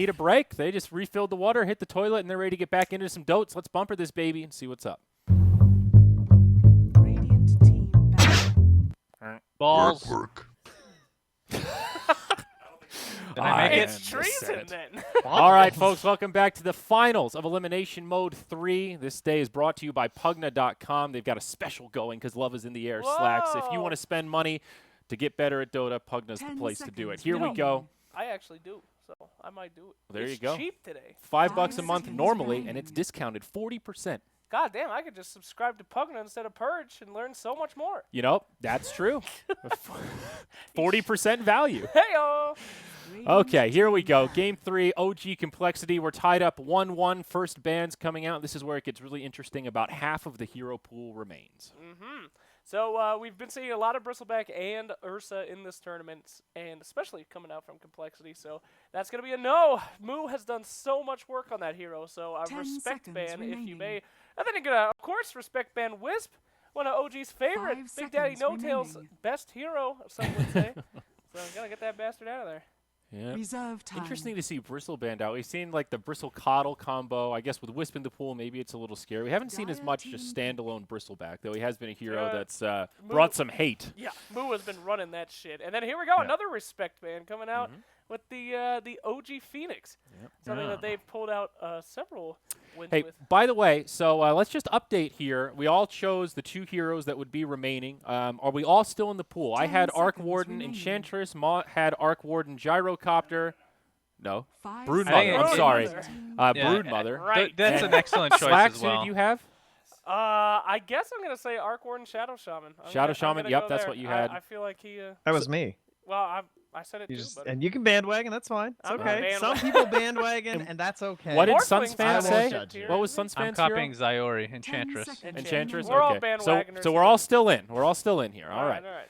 need a break. They just refilled the water, hit the toilet, and they're ready to get back into some dotes. Let's bumper this baby and see what's up. Radiant team back. Balls. Work. Did I make It's it? treason then. All right, folks, welcome back to the finals of Elimination Mode 3. This day is brought to you by Pugna.com. They've got a special going because love is in the air, Slacks. If you Whoa. want to spend money to get better at Dota, Pugna's the 10 place to do it. seconds Here we remaining. go. I actually do, so I might do it. There It's you go. cheap today. $5 a month seconds normally, remaining. and it's discounted 40%. God damn, I could just subscribe to Pugna instead of Purge and learn so much more. You know, that's true. 40% value. Heyo! Okay, here we go. Game 3, OG Complexity. We're tied up 1-1. First bands coming out. This is where it gets really interesting. About half of the hero pool remains. So we've been seeing a lot of Bristleback and Ursa in this tournament, and especially coming out from Complexity. So that's going to be a no. Moo has done so much work on that hero, so 10 respect seconds ban if you remaining. may. And then you're going to, of course, respect ban Wisp, one of OG's favorite, 5 Big Daddy No seconds Tail's remaining. best hero, some would say. So I'm going to get that bastard out of there. Yeah. Reserve time. Interesting to see Bristle banned out. We've seen like the Bristle Coddle combo. I guess with Wisp in the pool, maybe it's a little scary. We haven't seen as Dire much team just standalone Bristleback, though. He has been a hero Yeah. that's brought some hate. Yeah, Moo has been running that shit. And then here we go, another respect ban coming out with the OG Phoenix. Something that they've pulled out several wins Hey, with. by the way, so let's just update here. We all chose the 2 heroes that would be remaining. Are we all still in the pool? I 10 had Arc seconds Warden remaining. Enchantress. Ma had Arc Warden Gyrocopter. No. 5 Brood I think Mother. I'm it's- sorry. Broodmother. Yeah, Brood Mother. Right. That's an excellent choice Slacks, as who well. did you have? I guess I'm going to say Arc Warden Shadow Shaman. Shadow Shaman, yep, go that's there. what you had. I feel like he, That was me. well, I said it You too, just, but and you can bandwagon. That's fine. It's I'm not okay. Some bandwagon. people bandwagon, and that's okay. What did Morphlings Sunsfan have say? judge you. What was I'm Sunsfan's copying hero? Zyori, Enchantress. seconds Enchantress? We're all Okay. bandwagoners So we're here. all still in. We're all still in here. All right. All right.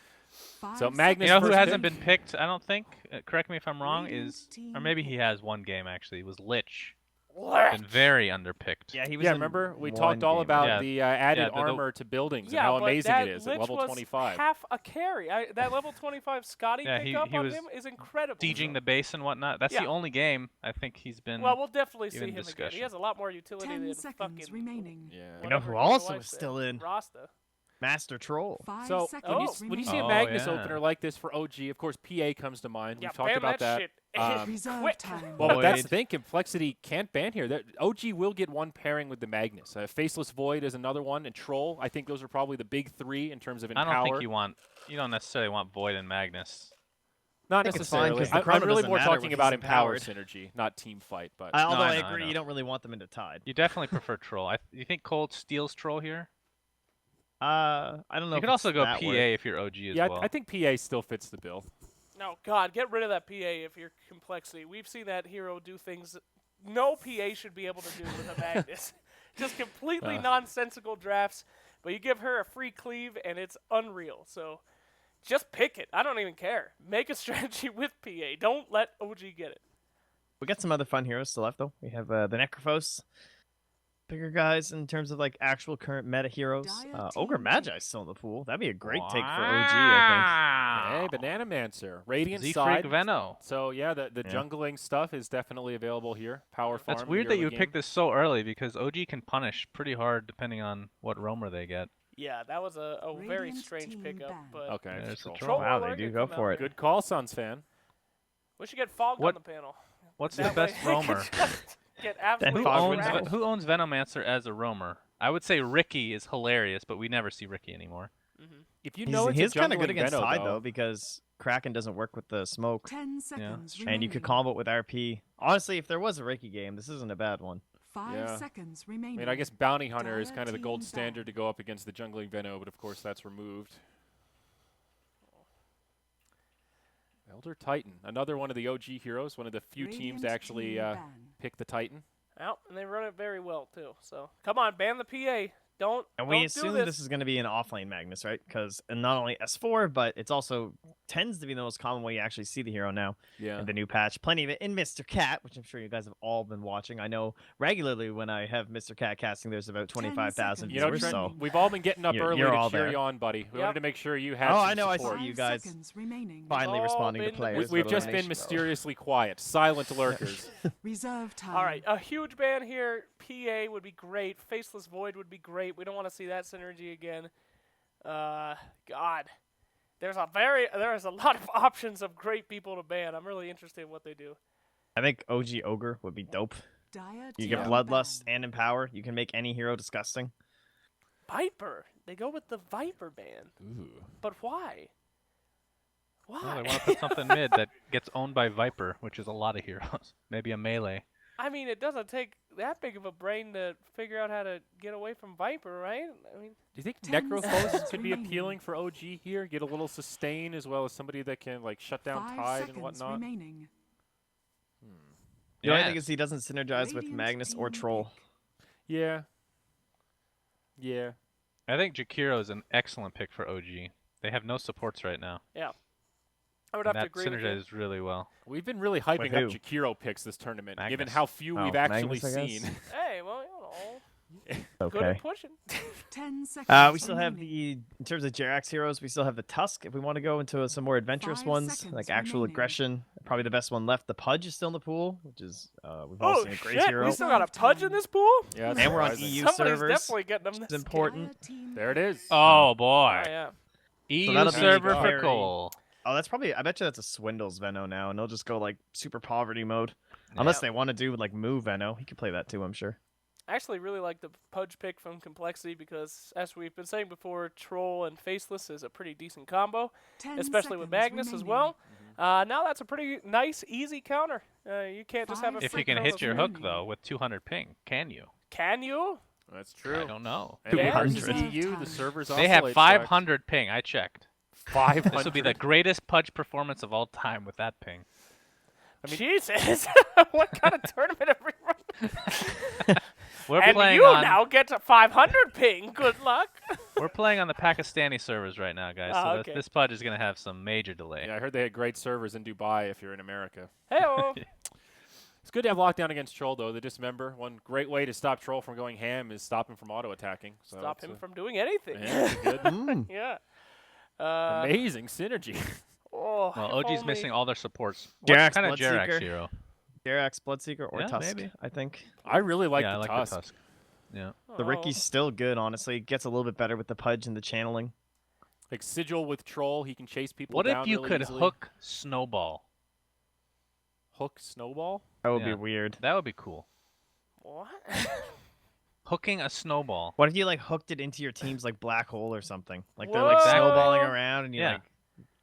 5 So seconds Magnus You know who first hasn't pick? been picked, I don't think? Correct me if I'm wrong, Radiant is... team Or maybe he has one game, actually. It was Lich. Lich. Been very underpicked. Yeah, he was. Yeah, in remember? We one talked all game. about Yeah. the added Yeah, the- armor to buildings Yeah, and how but amazing that it is Lich at level was 25. half a carry. That level 25 Scotty Yeah, he pickup on was him is incredible. Sieging the base and whatnot. That's Yeah. the only game I think he's been... Well, we'll definitely see even him again. He discussion. has a lot more utility 10 than seconds fucking remaining. Yeah. You know whatever who his also wife is said, still in? Rasta. Master Troll. 5 So seconds when you see remaining. a Oh, Magnus yeah. opener like this for OG, of course PA comes to mind. Yeah, We've talked ban about that. shit. Um, Reserve time. Well, but that's the Void. thing. Complexity can't ban here. OG will get one pairing with the Magnus. Faceless Void is another one, and Troll. I think those are probably the big 3 in terms of I empower. don't think you don't necessarily want Void and Magnus. Not I think it's fine, necessarily. 'cause the I'm chrono really doesn't more matter talking when about he's empower empowered. synergy, not team fight. But Although I I know, I agree, know. you don't really want them into tied. You definitely prefer Troll. You think Cold steals Troll here? I don't know. You if could also it's go that PA worth. if you're OG as yeah, well. I think PA still fits the bill. No, God, get rid of that PA if you're Complexity. We've seen that hero do things no PA should be able to do with a Magnus. Just completely nonsensical drafts, but you give her a free cleave and it's unreal. So just pick it. I don't even care. Make a strategy with PA. Don't let OG get it. We got some other fun heroes still left though. We have the Necrophos, bigger guys in terms of like actual current meta heroes. Dire Ogre team Magi is still in the pool. That'd be a great take for OG, I Hey, Banana Mancer, Radiant Z-Freak side. Venno. So yeah, the Yeah. jungling stuff is definitely available here. Power farm. That's in weird the that early you game. picked this so early because OG can punish pretty hard depending on what roamer they get. Yeah, that was a very Radiant strange team pickup. ban. But Okay, Yeah, that's it's a cool. troll. Wow, Warlord they do can go come for out. it. Good call, Suns fan. We should get Fog What- on the panel. What's That the best way they roamer? can just get absolutely Who owns wrecked. Who owns Venomancer as a roamer? I would say Ricky is hilarious, but we never see Ricky anymore. If you think. know He's it's a kind of good jungling against Venno, tied though. though because Kraken doesn't work with the smoke, 10 seconds and you remaining. could combo it with RP. Honestly, if there was a Ricky game, this isn't a bad one. 5 Yeah. seconds I remaining. mean, I guess Bounty Hunter is Dire kind of the gold team standard to ban. go up against the jungling Venno, but of course that's removed. Elder Titan, another one of the OG heroes, one of the few teams to Radiant actually team ban. pick the Titan. Out, and they run it very well too. So come on, ban the PA. And we don't assume do this is going to be an offlane Magnus, right? Because not only S4, but it's also tends to be the most common way you actually see the hero now Yeah. in the new patch. Plenty of it in Mr. Cat, which I'm sure you guys have all been watching. I know regularly when I have Mr. Cat casting, there's about 25,000 seconds. You know, viewers. Trent, So we've all been getting up early you're to all cheer there. you on, buddy. We Yep. wanted to make sure you had Oh, some I know, I support. see you 5 guys seconds remaining. finally all responding to been players. We've for just been Elimination. mysteriously quiet, silent lurkers. Reserve time. All right, a huge ban here. PA would be great. Faceless Void would be great. We don't want to see that synergy again. God, there's a lot of options of great people to ban. I'm really interested in what they do. I think OG Ogre would be dope. Dire You team get Yeah. Bloodlust ban. and Empower. You can make any hero disgusting. Viper. They go with the Viper ban. Ooh. But why? Why? Well, they want to put something mid that gets owned by Viper, which is a lot of heroes. Maybe a melee. I mean, it doesn't take that big of a brain to figure out how to get away from Viper, right? I mean, Do you think 10 Necrophos seconds could be remaining. appealing for OG here? Get a little sustain as well as somebody that can like shut down 5 Tide and seconds whatnot. remaining. The only thing Yes. is he doesn't synergize with Radiant Magnus or team Troll. Yeah. Yeah. I think Jakiro is an excellent pick for OG. They have no supports right now. I would And have to that agree with you. synergizes really well. We've been really hyping who? up Jakiro picks this tournament, given Magnus. how few Oh, we've actually Magnus, I guess. seen. Hey, well, you know, good Okay. at pushing. 10 seconds. We still have remaining. in terms of Jerax heroes, we still have the Tusk. If we want to go into some more adventurous 5 ones, seconds like actual remaining. aggression, probably the best one left. The Pudge is still in the pool, which is we've all Oh seen a great shit! hero. We still got a Pudge in this pool. Yeah, that's And we're on surprising. EU Somebody's servers. definitely getting them. It's This important. Dire team There it is. Oh boy. Oh, yeah. EU that'll be server for very- Cole. Oh, that's probably. I bet you that's a Swindles Veno now, and they'll just go like super poverty mode. Unless they want to do like Moo Veno, he could play that too. I'm sure. I actually really like the Pudge pick from Complexity because, as we've been saying before, Troll and Faceless is a pretty decent combo, 10 especially with seconds Magnus as remaining. well. Now that's a pretty nice, easy counter. You can't just have a If free you can Kronos hit your win. hook though with 200 ping, can you? Can you? That's true. I don't know. And Yeah. versus 200. EU, the servers They have oscillate, 500 ping. I checked. 500. This will be the greatest Pudge performance of all time with that ping. Jesus! What kind of tournament are we running? We're And playing you on now get to 500 ping. Good luck. we're playing on the Pakistani servers right now, guys. Ah, So okay. this Pudge is gonna have some major delay. Yeah, I heard they had great servers in Dubai if you're in America. Hey-oh. It's good to have lockdown against Troll, though. The dismember. One great way to stop Troll from going ham is stop him from auto-attacking. So Stop it's him a- from doing anything. Yeah, it's a good. Yeah. Amazing synergy. Oh, Well, if OG's only- missing all their supports. Jerax What kind of Bloodseeker. Jerax hero? Jerax Bloodseeker or Yeah, Tusk, maybe. I think. I really like yeah, the I like Tusk. the Tusk. Yeah. The Oh. Ricky's still good, honestly. It gets a little bit better with the Pudge and the channeling. Like Sigil with Troll, he can chase people What down if you really could easily. hook Snowball? Hook Snowball? That would be Yeah. weird. That would be cool. What? Hooking a snowball. What if you like hooked it into your team's like black hole or something? Like they're like Whoa. snowballing around and you Yeah. like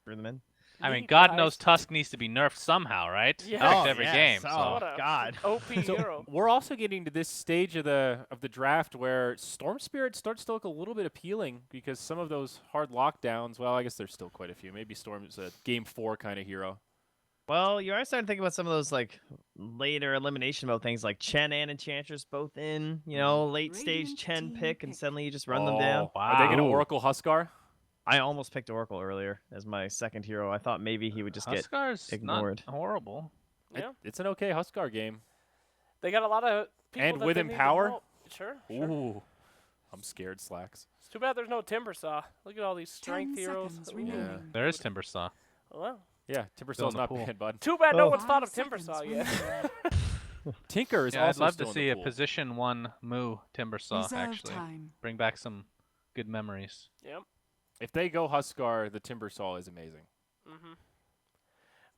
threw them in. I mean, Neat, God guys. knows Tusk needs to be nerfed somehow, right? Yeah. Affects Oh, every yes. game. Oh, So. What a God. OP hero. We're also getting to this stage of the draft where Storm Spirit starts to look a little bit appealing because some of those hard lockdowns. Well, I guess there's still quite a few. Maybe Storm's a Game 4 kind of hero. Well, you are starting to think about some of those like later elimination mode things like Chen and Enchantress both in, you know, late stage Radiant Chen team pick and pick. suddenly you just run them down. Oh, Are they going to wow. Oracle Huskar? I almost picked Oracle earlier as my second hero. I thought maybe he would just get Huskar's ignored. not horrible. Yeah. It's an okay Huskar game. They got a lot of people And that with they need to Empower? help. Sure. Ooh. I'm scared, Slacks. It's too bad there's no Timbersaw. Look at all these 10 strength heroes. seconds Ooh. remaining. There is Timbersaw. Well, Yeah, Still Timbersaw's in the not pool. bad, bud. too bad no Oh. one's thought of 5 seconds Timbersaw yet. remaining. Tinker is Yeah, I'd also love still to in see the a pool. position 1 Moo Timbersaw, Reserve actually. time. Bring back some good memories. Yep. If they go Huskar, the Timbersaw is amazing. Mm-hmm.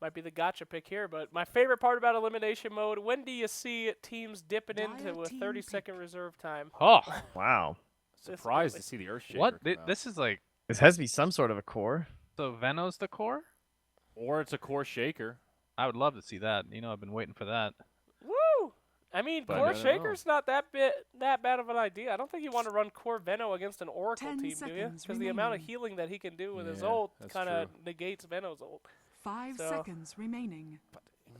Might be the gotcha pick here, but my favorite part about elimination mode: when do you see teams dipping Dire into a team 30-second reserve time? Oh, Wow. Surprised to Absolutely. see the Earthshaker what? come out. This is like, This has to be some sort of a core. so Veno's the core? Or it's a core shaker. I would love to see that. You know, I've been waiting for that. Woo! I mean, But I Core don't Shaker's not that bad of an idea. I don't think you want to run Core Veno against an Oracle 10 team, do you? seconds Because the amount of remaining. healing that he can do with his Yeah, ult that's kind of true. negates Veno's ult. 5 So- seconds remaining.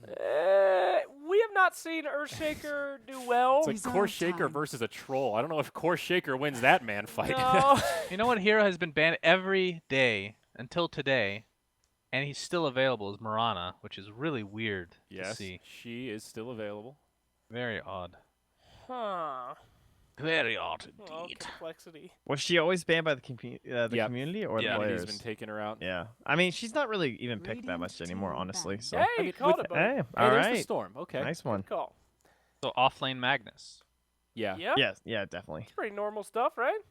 We have not seen Earthshaker do well. It's like Reserve Core Shaker time. versus a troll. I don't know if Core Shaker wins that man fight. No. You know what hero has been banned every day until today, and he's still available is Mirana, which is really weird to Yes, see. she is still available. Very odd. Huh. Very odd Oh, indeed. complexity. Was she always banned by the Yep. community or Yeah. the He's players? been taking her out. Yeah, I mean she's not really even picked that Radiant much anymore, team honestly. banned. So Hey, I you mean, called with- it, buddy. hey, Hey, all there's the right, Storm. Okay. nice one. Good call. So offlane Magnus. Yeah. Yeah. Yes, yeah, definitely. Pretty normal stuff, right?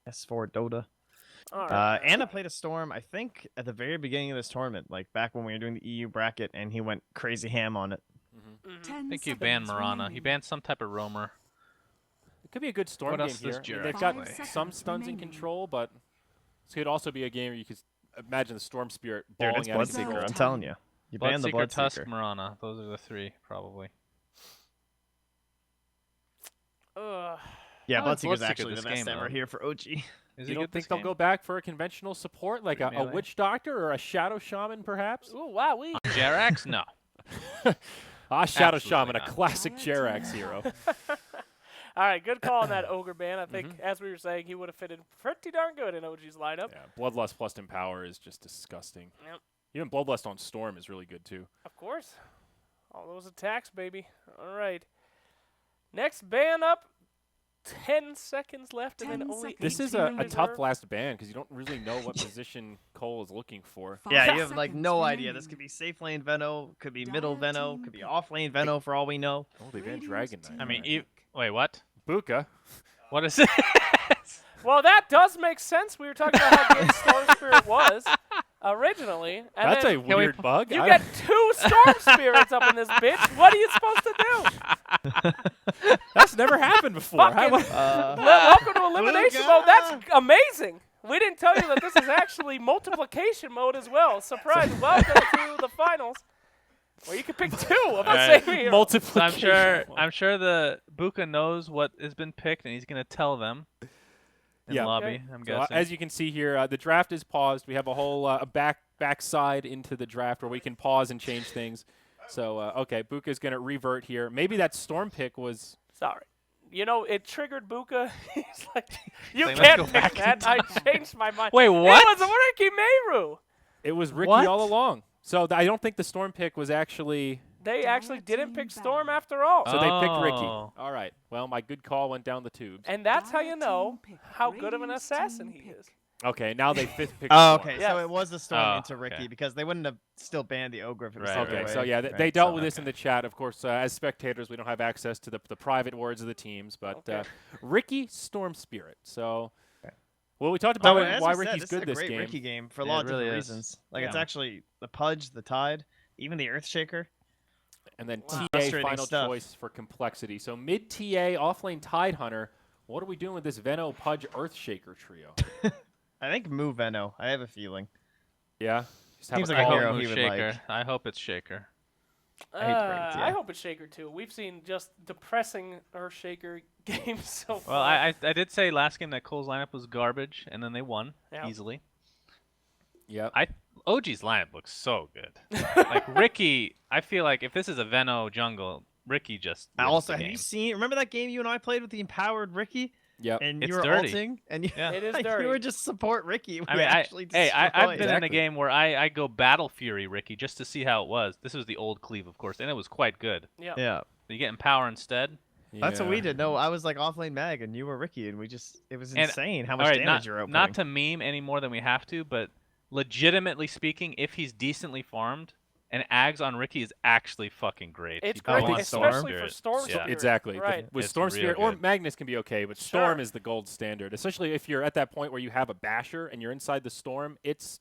S4 Dota. All right. Anna played a Storm, I think, at the very beginning of this tournament, like back when we were doing the EU bracket, and he went crazy ham on it. Mm-hmm. Mhm. 10 I think you seconds banned Mirana. remaining. He banned some type of roamer. It could be a good Storm What game else does here. I mean, Jirac they've got play? some 5 stuns in seconds control, but this could also be a game where you could imagine the Storm Spirit Dude, balling it's out of Bloodseeker. control. Bloodseeker. I'm telling you, you banned the Bloodseeker, Tusk, Bloodseeker. Mirana. Those are the three, probably. Ugh. Yeah, I like Bloodseeker's Bloodseeker actually the this best game, ever though. here for OG. Is You he don't good think this they'll game? go back for a conventional support, like a Melee? Witch Doctor or a Shadow Shaman, perhaps? Ooh, wow. We. Jerax? No. Shadow Absolutely Shaman, not. a classic Fire Jerax team. hero. All right, good call on that Ogre ban. I think, as we were saying, he would have fitted pretty darn good in OG's lineup. Yeah, Bloodlust plus Empower is just disgusting. Yep. Even Bloodlust on Storm is really good, too. Of course. All those attacks, baby. All right. Next ban up. 10 seconds left, and then 10 only seconds. This is 18 a tough reserve. last ban because you don't really know what position Cole is looking for. 5 Yeah, you have like seconds no idea. This remaining. could be safe lane Veno, could be middle Dire Veno, team could be pick. off lane Veno for all we know. Oh, they banned Radiant Dragon team Knight. I mean, pick. wait, what? Buka. What is it? Well, that does make sense. We were talking about how good Storm Spirit was originally. And That's a then weird bug. you I get don't- 2 Storm Spirits up in this bitch. What are you supposed to do? That's never happened before. How Fucking- about- Welcome to Elimination Luka. Mode. That's amazing. We didn't tell you that this is actually multiplication mode as well. Surprise. Welcome to the finals, where you can pick 2 of the Alright. same hero. So Multiplication. I'm sure the Buka knows what has been picked, and he's gonna tell them in Yeah. lobby. Okay. I'm So, guessing. as you can see here, the draft is paused. We have a whole a backside into the draft where we can pause and change things. So, okay, Buka's going to revert here. Maybe that Storm pick was... Sorry. You know, it triggered Buka. He's like, you Like, let's can't go pick back in that. I changed my mind. Wait, what? It was Ricky Mayru. It was Ricky What? all along. So I don't think the Storm pick was actually... They actually didn't pick Team Storm banned. after all. So they picked Ricky. Oh. All right. Well, my good call went down the tubes. And that's how you Dire know team pick. how good of an Radiant assassin team he pick. is. Okay, now they fifth picked Oh, Storm. okay. Yes. So it was the Storm Oh, into Ricky okay. because they wouldn't have still banned the Ogre if it was Right, the other Okay, right. so way, yeah, right? they dealt So- with this in the chat. Of course, as spectators, we don't have access to the private words of the teams, but Okay. Ricky Storm Spirit. So, Okay. well, we talked So about as why we said, Ricky's this good is a this great game. Ricky game for a Yeah, lot it of different really is. reasons. Like it's Yeah. actually the Pudge, the Tide, even the Earthshaker. And then Wow. TA Frustrating final stuff. choice for complexity. So mid TA, offlane Tide Hunter. What are we doing with this Veno Pudge Earthshaker trio? I think move Veno. I have a feeling. Yeah, just have Seems a like a I call. hero hope he it's would Shaker. like. I hope it's Shaker. I hate to break it to I ya. hope it's Shaker too. We've seen just depressing Shaker games so far. Well, I did say last game that Cole's lineup was garbage, and then they won Yeah. easily. Yep. OG's lineup looks so good. Like Ricky, I feel like if this is a Veno jungle, Ricky just wins Also, the have game. you seen? Remember that game you and I played with the empowered Ricky, Yep. and It's you were dirty. ulting, and you, Yeah. It is you dirty. were just support Ricky. We I mean, actually I've destroyed. been in a Exactly. game where I go Battle Fury Ricky just to see how it was. This was the old Cleave, of course, and it was quite good. yeah. Yeah, You get Empower instead. that's what we Yeah. did. No, I was like offlane Mag, and you were Ricky, and we just—it was And- insane how All much right, damage you were not outputting. to meme any more than we have to, but legitimately speaking, if he's decently farmed, an Ags on Ricky is actually fucking great. It's You great, want Storm? especially for Spirit. Storm Yeah. Spirit. Exactly. Right. With It's Storm real Spirit or good. Magnus can be okay, but Storm Sure. is the gold standard. Especially if you're at that point where you have a basher and you're inside the Storm, it's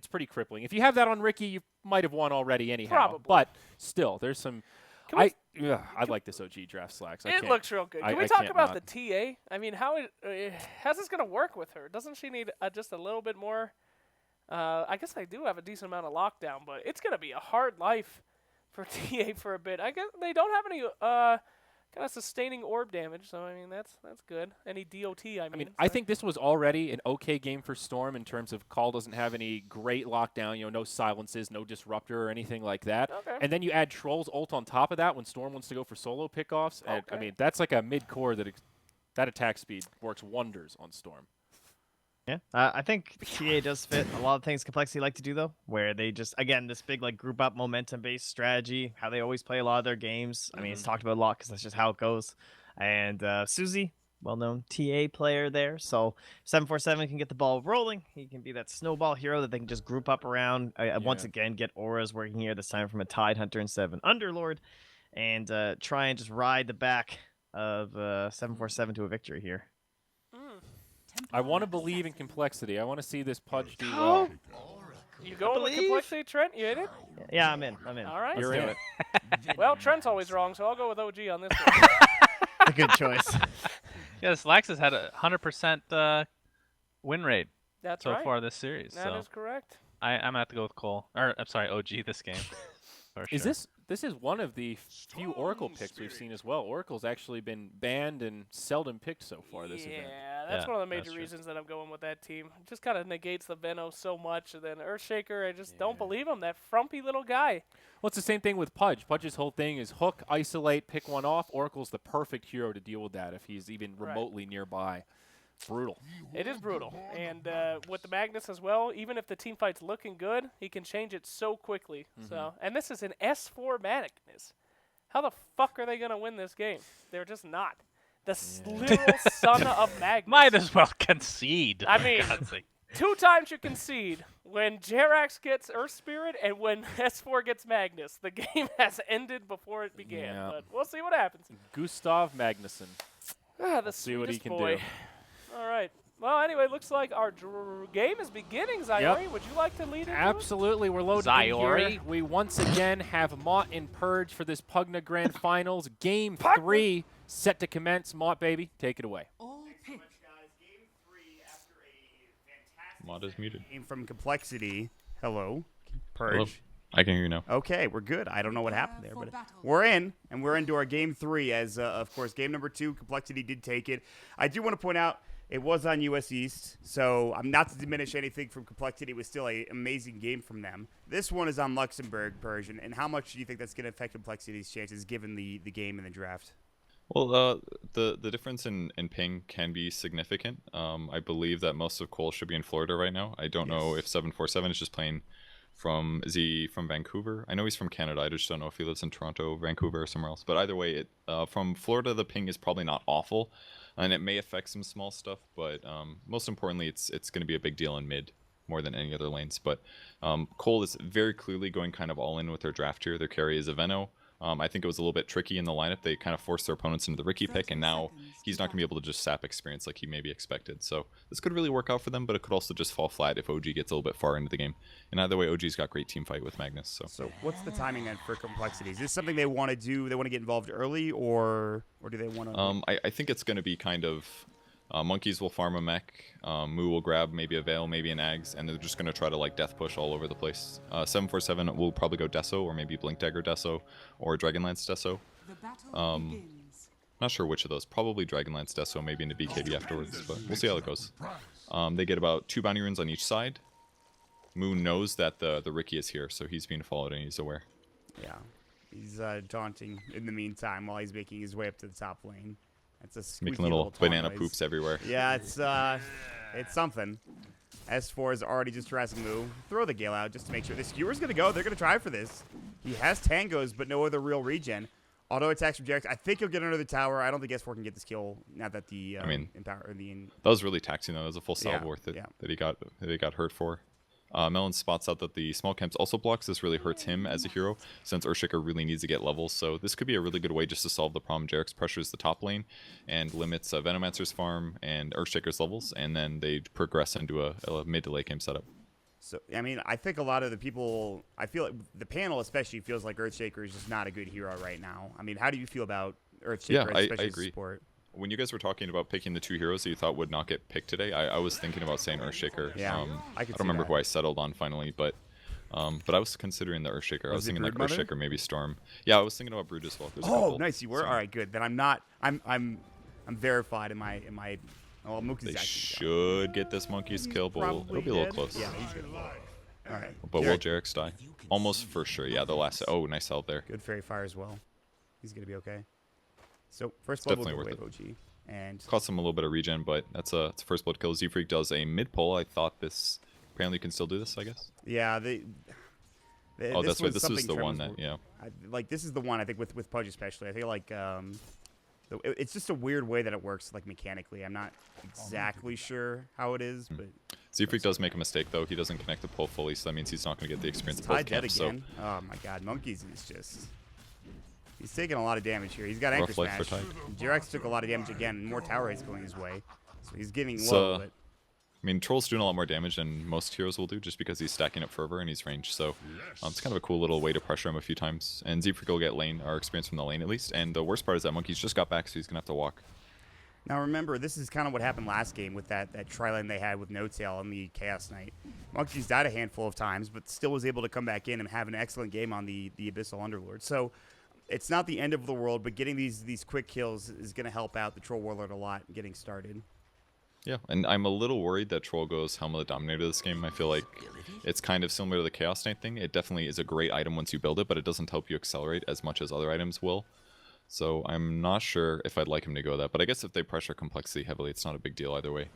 pretty crippling. If you have that on Ricky, you might have won already anyhow. Probably. But still, there's some. Can we- I like this OG draft slacks. I It can't. looks real good. I- Can we I talk can't about not. the TA? I mean, how's this gonna work with her? Doesn't she need just a little bit more? I guess they do have a decent amount of lockdown, but it's gonna be a hard life for TA for a bit. I guess they don't have any Kind of sustaining orb damage, so I mean that's good. Any DOT, I mean, I sorry. think this was already an okay game for Storm in terms of Call doesn't have any great lockdown, no silences, no disruptor or anything like that. Okay. And then you add Troll's ult on top of that when Storm wants to go for solo pickoffs. And, I Okay. mean, that's like a mid-core that attack speed works wonders on Storm. Yeah, I think TA does fit a lot of things Complexity like to do though, where they just again this big like group up momentum based strategy, how they always play a lot of their games. I mean, it's talked about a lot because that's just how it goes. And Susie, well-known TA player there, so 747 can get the ball rolling. He can be that snowball hero that they can just group up around. Once again, get auras working here this time from a Tide Hunter instead of an Underlord, and try and just ride the back of 747 to a victory here. I want to believe in Complexity. I want to see this Pudge do well. You going with complexity, Trent? You in it? Yeah, I'm in. All right. You're in it. Well, Trent's always wrong, so I'll go with OG on this one. A good choice. Yes, Lax has had a 100% win rate That's so right. far this series. That so is correct. I'm gonna have to go with Cole. Or I'm sorry, OG this game. For Is sure. this is one of the few Oracle picks we've seen as well. Oracle's actually been banned and seldom picked so far this event. Yeah, that's Yeah, one of the that's major true. reasons that I'm going with that team. It just kind of negates the Venno so much. And then Earthshaker, I just don't believe him. That frumpy little guy. Well, it's the same thing with Pudge. Pudge's whole thing is hook, isolate, pick one off. Oracle's the perfect hero to deal with that if he's even Right. remotely nearby. Brutal. It is brutal. And with the Magnus as well, even if the team fight's looking good, he can change it so quickly. So, and this is an S4 Magnus. How the fuck are they going to win this game? They're just not. The literal son of Magnus. Might as well concede. I for mean, God's sake. 2 times you concede. When Jerax gets Earth Spirit and when S4 gets Magnus. The game has ended before it began. Yeah. But we'll see what happens. Gustav Magnuson. The see what he sweetest can boy. do. All right. Well, anyway, looks like our game is beginning, Zyori. Would you like to lead into it? Absolutely. We're loaded in Zyori. here. We once again have Mott and Purge for this Pugna Grand Finals. Game 3 set to commence. Mott, baby, take it away. All pick. Mod is muted. Game from Complexity. Hello. Purge. Hello. I can hear you now. Okay, we're good. I don't know what happened there, For but battle. we're in, and we're into our game 3 as, of course, game number 2, Complexity did take it. I do want to point out it was on US East, so I'm not to diminish anything from Complexity. It was still an amazing game from them. This one is on Luxembourg, Persian, and how much do you think that's going to affect Complexity's chances given the game and the draft? Well, the difference in ping can be significant. I believe that most of Cole should be in Florida right now. I don't know if 747 is just playing is he from Vancouver? I know he's from Canada. I just don't know if he lives in Toronto, Vancouver, or somewhere else. But either way, from Florida, the ping is probably not awful, and it may affect some small stuff. But most importantly, it's going to be a big deal in mid more than any other lanes. But Cole is very clearly going kind of all in with their draft here. Their carry is a Venno. I think it was a little bit tricky in the lineup. They kind of forced their opponents into the Ricky pick, and now he's not going to be able to just sap experience like he maybe expected. So this could really work out for them, but it could also just fall flat if OG gets a little bit far into the game. And either way, OG's got great team fight with Magnus. So So what's the timing then for Complexity? Is this something they want to do? They want to get involved early, or do they want to? I think it's going to be kind of Monkeys will farm a mech, Moo will grab maybe a Veil, maybe an Ags, and they're just going to try to like death push all over the place. 747 will probably go Deso, or maybe Blink Dagger Deso, or Dragonlance Deso. The battle begins. Not sure which of those. Probably Dragonlance Deso, maybe into BKB afterwards, but we'll see how it goes. They get about 2 bounty runes on each side. Moo knows that the Ricky is here, so he's being followed and he's aware. Yeah, he's daunting in the meantime while he's making his way up to the top lane. That's a squeaky Making little taunt banana noise. poops everywhere. Yeah, it's something. S4 is already just harassing Moo. Throw the Gale out just to make sure. The skewer's going to go. They're going to try for this. He has tangos, but no other real regen. Auto attacks from Jax. I think he'll get under the tower. I don't think S4 can get this kill now that the That was really taxing though. That was a full salve Yeah, worth it yeah. that he got hurt for. Melon spots out that the small camps also blocks. This really hurts him as a hero since Earthshaker really needs to get levels. So this could be a really good way just to solve the problem. Jarex pressures the top lane and limits Venomancer's farm and Earthshaker's levels, and then they progress into a mid to late game setup. So, I mean, I think a lot of the people, I feel like the panel especially feels like Earthshaker is just not a good hero right now. I mean, how do you feel about Earthshaker, Yeah, I especially as a agree. support? When you guys were talking about picking the 2 heroes that you thought would not get picked today, I was thinking about saying Earthshaker. Yeah, I I could don't see remember that. who I settled on finally, but But I was considering the Earthshaker. I was Was it thinking like Broodmother? Earthshaker, maybe Storm. Yeah, I was thinking about Brood as well. There's a Oh, couple, nice. You were so all right. Good. Then I'm not. I'm verified in my. Oh, Mookie's They actually should get this Monkey's kill, but it'll probably be a little dead. close. Yeah, he's gonna fall. All right. But will Jarek, Jarek's die? Almost for sure. Yeah, the last. Oh, nice help there. good fairy fire as well. He's gonna be okay. So first It's blood will definitely go worth wave OG, and Costs him a little bit of regen, but it's a first blood kill. Z-Freak does a mid pull. I thought this apparently can still do this, I guess. yeah, Oh, that's right. was This was something the one Tremors that, yeah. like this is the one I think with Pudge especially. I feel like it's just a weird way that it works like mechanically. I'm not exactly sure how it is, but Z-Freak does make a mistake, though. He doesn't connect the pull fully, so that means he's not going to get the experience of both tied dead camps. again. Oh my God, Monkeys is just. He's taking a lot of damage here. He's got Rough Anchor life for Smash. Tide. Jirax took a lot of damage again, and more tower hits going his way. So he's getting So, low, but I mean, Troll's doing a lot more damage than most heroes will do just because he's stacking up further and he's ranged. So it's kind of a cool little way to pressure him a few times. And Z-Freak will get lane, or experience from the lane at least. And the worst part is that Monkey's just got back, so he's going to have to walk. now remember, this is kind of what happened last game with that tri-lane they had with No Tail on the Chaos Knight. Monkeys died a handful of times, but still was able to come back in and have an excellent game on the Abyssal Underlord. So it's not the end of the world, but getting these quick kills is going to help out the Troll Warlord a lot getting started. Yeah, and I'm a little worried that Troll goes Helm of the Dominator this game. I feel like it's kind of similar to the Chaos Knight thing. It definitely is a great item once you build it, but it doesn't help you accelerate as much as other items will. So I'm not sure if I'd like him to go that, but I guess if they pressure complexity heavily, it's not a big deal either way.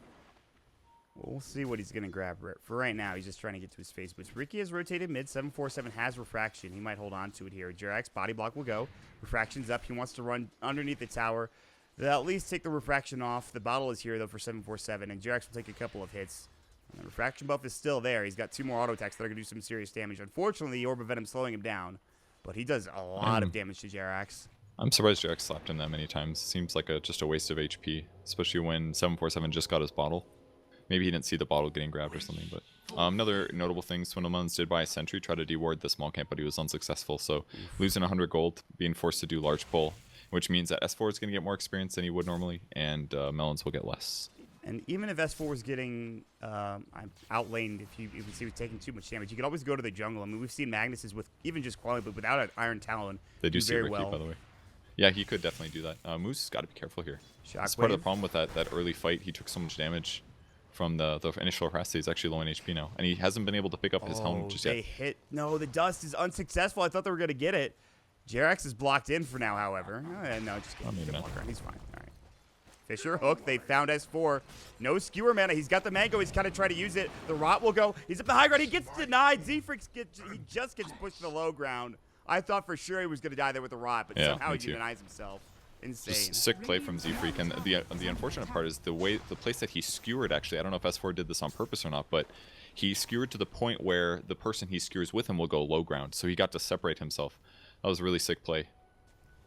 Well, we'll see what he's going to grab. For right now, he's just trying to get to his face boots. Ricky has rotated mid. 747 has Refraction. He might hold on to it here. Jirax body block will go. Refraction's up. He wants to run underneath the tower. They'll at least take the Refraction off. The bottle is here, though, for 747, and Jirax will take a couple of hits. And the Refraction buff is still there. He's got 2 more auto attacks that are going to do some serious damage. Unfortunately, the Orb of Venom slowing him down, but he does a lot of damage to Jirax. I'm surprised Jack slapped him that many times. Seems like just a waste of HP, especially when 747 just got his bottle. Maybe he didn't see the bottle getting grabbed or something, but another notable thing Swindlemuns did buy a sentry, try to deward the small camp, but he was unsuccessful, so losing 100 gold, being forced to do large pull, which means that S4 is going to get more experience than he would normally, and Melons will get less. And even if S4 is getting outlaned, if you see he's taking too much damage, you can always go to the jungle. I mean, we've seen Magnus's with even just quality, but without an Iron Talon, They do see very Ricky, well. by the way. Yeah, he could definitely do that. Moose has got to be careful here. That's part of the Shockwave. problem with that early fight. He took so much damage from the initial harass. He's actually low in HP now, and he hasn't been able to pick up his helm just they yet. hit. No, the dust is unsuccessful. I thought they were going to get it. Jerax is blocked in for now, however. No, just kidding. maybe He can not. walk around. He's fine. All right. Fisher, hook. They found S4. No skewer mana. He's got the mango. He's kind of trying to use it. The rot will go. He's up the high ground. He gets denied. Z-Freaks he just gets pushed to the low ground. I thought for sure he was going to die there with the rot, but Yeah, somehow me he too. denies himself. Insane. Just sick play from Z-Freak, and the unfortunate part is the place that he skewered. Actually, I don't know if S4 did this on purpose or not, but he skewered to the point where the person he skewers with him will go low ground, so he got to separate himself. That was a really sick play,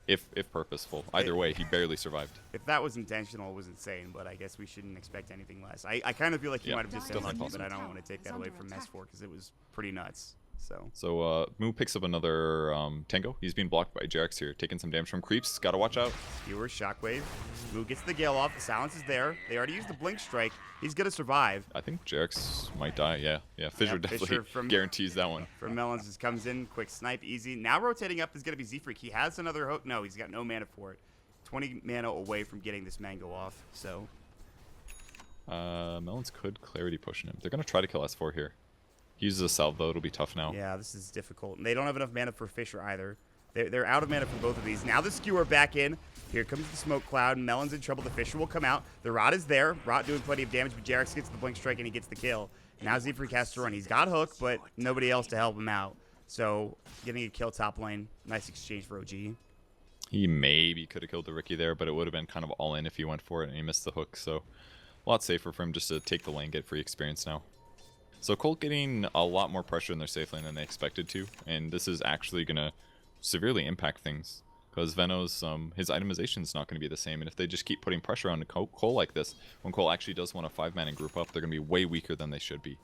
if purposeful. Either way, he barely survived. If that was intentional, it was insane, but I guess we shouldn't expect anything less. I kind of feel like he Yeah, might have just still been not lucky, but I possible. don't want to take that away from S4 because it was pretty nuts. So Moo picks up another Tango. He's being blocked by Jarex here, taking some damage from creeps. Gotta watch out. Skewer, Shockwave. Moo gets the Gale off. The silence is there. They already used the Blink Strike. He's going to survive. I think Jarex might die. Yeah. Fissure definitely Fisher from- guarantees that one. From Melons just comes in. Quick snipe, easy. Now rotating up is going to be Z-Freak. He has another hook. No, he's got no mana for it. 20 mana away from getting this mango off. So Melons could clarity pushing him. They're gonna try to kill S4 here. He uses a salve though. It'll be tough now. yeah, this is difficult. And they don't have enough mana for Fisher either. They're out of mana for both of these. Now the Skewer back in. Here comes the Smoke Cloud. Melon's in trouble. The Fisher will come out. The Rot is there. Rot doing plenty of damage, but Jerax gets the Blink Strike and he gets the kill. Now Z-Freak has to run. He's got Hook, but nobody else to help him out. So getting a kill top lane. Nice exchange for OG. He maybe could have killed the Ricky there, but it would have been kind of all in if he went for it and he missed the hook. So a lot safer for him just to take the lane, get free experience now. So Colt getting a lot more pressure in their safe lane than they expected to, and this is actually going to severely impact things because Veno's his itemization is not going to be the same, and if they just keep putting pressure on Cole like this, when Cole actually does want a 5-man and group up, they're going to be way weaker than they should be.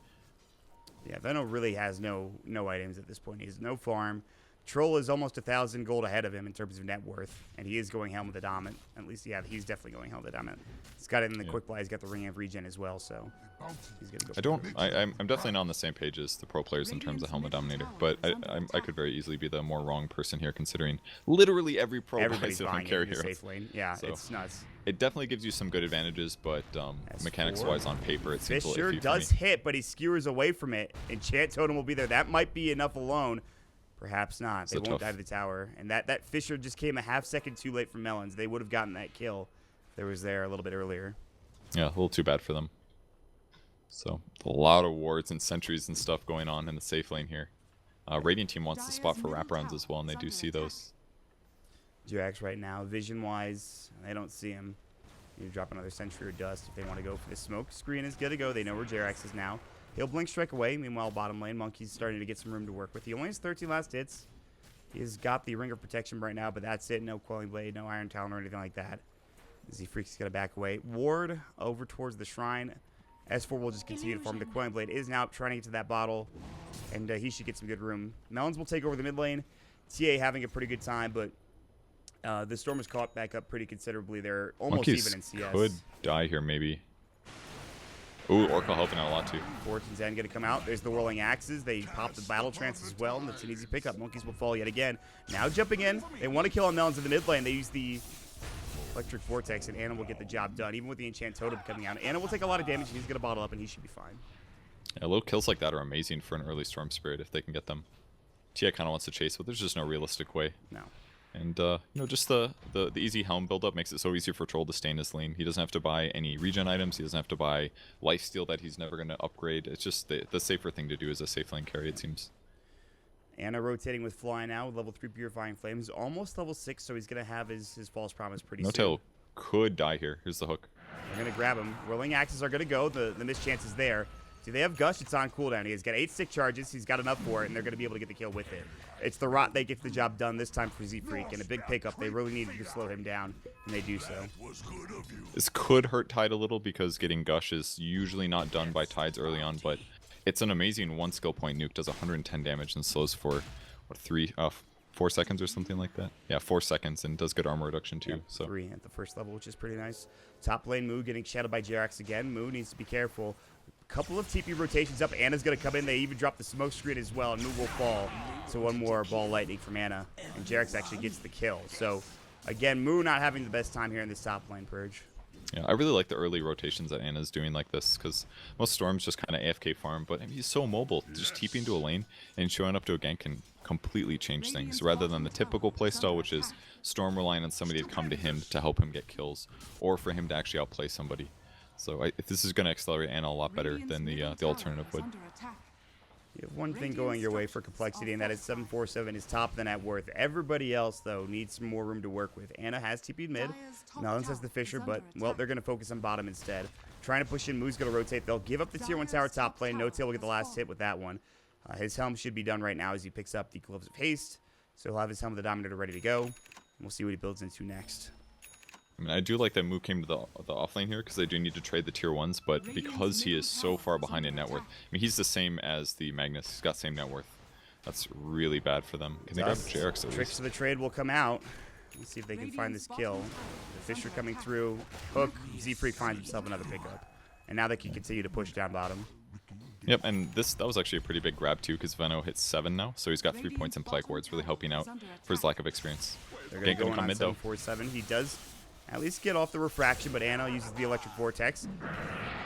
Yeah, Veno really has no items at this point. He has no farm. Troll is almost 1,000 gold ahead of him in terms of net worth, and he is going Helm of the Dominant. At least, yeah, he's definitely going Helm of the Dominant. He's got it in the quick play. He's got the Ring of Regen as well, so he's gonna go. I'm definitely not on the same page as the pro players in terms of Helmet Dominator, but I could very easily be the more wrong person here, considering literally every pro Everybody's buys it on buying it carry in the heroes. safe lane. Yeah, So, it's nuts. It definitely gives you some good advantages, but mechanics-wise on paper, it seems a little Fisher iffy for does me. hit, but he skewers away from it. Enchant Totem will be there. That might be enough alone. Perhaps not. It's They a won't tough- dive the tower. And that Fisher just came a half second too late for Melons. They would have gotten that kill if there was there a little bit earlier. Yeah, a little too bad for them. So, a lot of wards and sentries and stuff going on in the safe lane here. Radiant team wants the spot for wraparounds as well, and they do see those. Jirax right now, vision-wise, they don't see him. You drop another sentry or dust if they want to go for the smoke screen is good to go. They know where Jirax is now. He'll blink strike away. Meanwhile, bottom lane, Monkey's starting to get some room to work with. He only has 13 last hits. He's got the Ring of Protection right now, but that's it. No Quelling Blade, no Iron Talon or anything like that. Z Freak's got to back away. Ward over towards the shrine. S4 will just continue to farm. The Quelling Blade is now trying to get to that bottle, and he should get some good room. Melons will take over the mid lane. TA having a pretty good time, but the Storm is caught back up pretty considerably. They're almost Monkeys even in CS. could die here, maybe. Ooh, Oracle helping out a lot, too. Fortune's End going to come out. There's the Whirling Axes. They pop the Battle Trance as well, and that's an easy pickup. Monkeys will fall yet again. Now jumping in. They want to kill on Melons in the mid lane. They use the Electric Vortex, and Anna will get the job done, even with the Enchant Totem coming out. Anna will take a lot of damage. He's going to bottle up, and he should be fine. Yeah, little kills like that are amazing for an early Storm Spirit if they can get them. Tia kind of wants to chase, but there's just no realistic way. No. And, you know, just the easy Helm buildup makes it so easy for Troll to stay in his lane. He doesn't have to buy any regen items. He doesn't have to buy lifesteal that he's never going to upgrade. It's just the safer thing to do as a safe lane carry, it seems. Anna rotating with Fly now with level 3 Purifying Flames. Almost level 6, so he's going to have his False Promise pretty soon. No-Tail could die here. Here's the hook. They're going to grab him. Whirling Axes are going to go. The mischance is there. See, they have Gush. It's on cooldown. He's got 8 stick charges. He's got enough for it, and they're going to be able to get the kill with it. It's the Rot that gets the job done this time for Z-Freak, and a big pickup. They really needed to slow him down, and they do so. This could hurt Tide a little because getting Gush is usually not done by Tides early on, but it's an amazing one skill point nuke. Does 110 damage and slows for, what, 4 seconds or something like that? Yeah, 4 seconds, and does good armor reduction too. Yep, So 3 at the first level, which is pretty nice. Top lane, Moo getting shadowed by Jerax again. Moo needs to be careful. Couple of TP rotations up. Anna's going to come in. They even drop the smoke screen as well, and Moo will fall. So one more ball lightning from Anna, and Jerax actually gets the kill. So, again, Moo not having the best time here in this top lane purge. yeah, I really like the early rotations that Anna's doing like this because most Storms just kind of AFK farm, but I mean, he's so mobile. Just TPing to a lane and showing up to a gank can completely change things rather than the typical playstyle, which is Storm relying on somebody to come to him to help him get kills or for him to actually outplay somebody. So this is going to accelerate Anna a lot better than the alternative would. You have one thing going your way for complexity, and that is 747 is top of the net worth. Everybody else, though, needs some more room to work with. Anna has TP'd mid. Melons has the Fisher, but, well, they're going to focus on bottom instead. Trying to push in, Moo's going to rotate. They'll give up the tier 1 tower top lane. No-Tail will get the last hit with that one. His helm should be done right now as he picks up the Gloves of Haste. So he'll have his Helm of the Dominator ready to go. We'll see what he builds into next. I mean, I do like that Moo came to the off lane here because they do need to trade the tier 1s, but because he is so far behind in net worth, I mean, he's the same as the Magnus. He's got same net worth. That's really bad for them. Can they grab Jerax at Tricks least? of the trade will come out. Let's see if they can find this kill. The Fisher coming through. Hook. Z-Freak finds himself another pickup. And now they can continue to push down bottom. Yep, and that was actually a pretty big grab too because Veno hits 7 now, so he's got 3 points in Plague Wards, really helping out for his lack of experience. They're going Gank to go gonna in come on mid though. 747. He does at least get off the refraction, but Anna uses the Electric Vortex.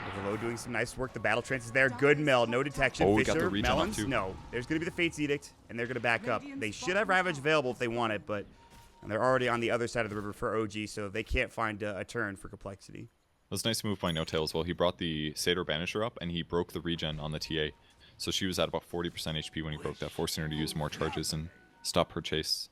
Overload doing some nice work. The Battle Trance is there. Good Mel. No detection. Oh, we Fisher, got the regen up Melons. too. No. There's going to be the Fate's Edict, and they're going to back up. They should have Ravage available if they want it, but they're already on the other side of the river for OG, so they can't find a turn for complexity. That was a nice move by No-Tail as well. He brought the Satyr Banisher up, and he broke the regen on the TA. So she was at about 40% HP when he broke that, forcing her to use more charges and stop her chase.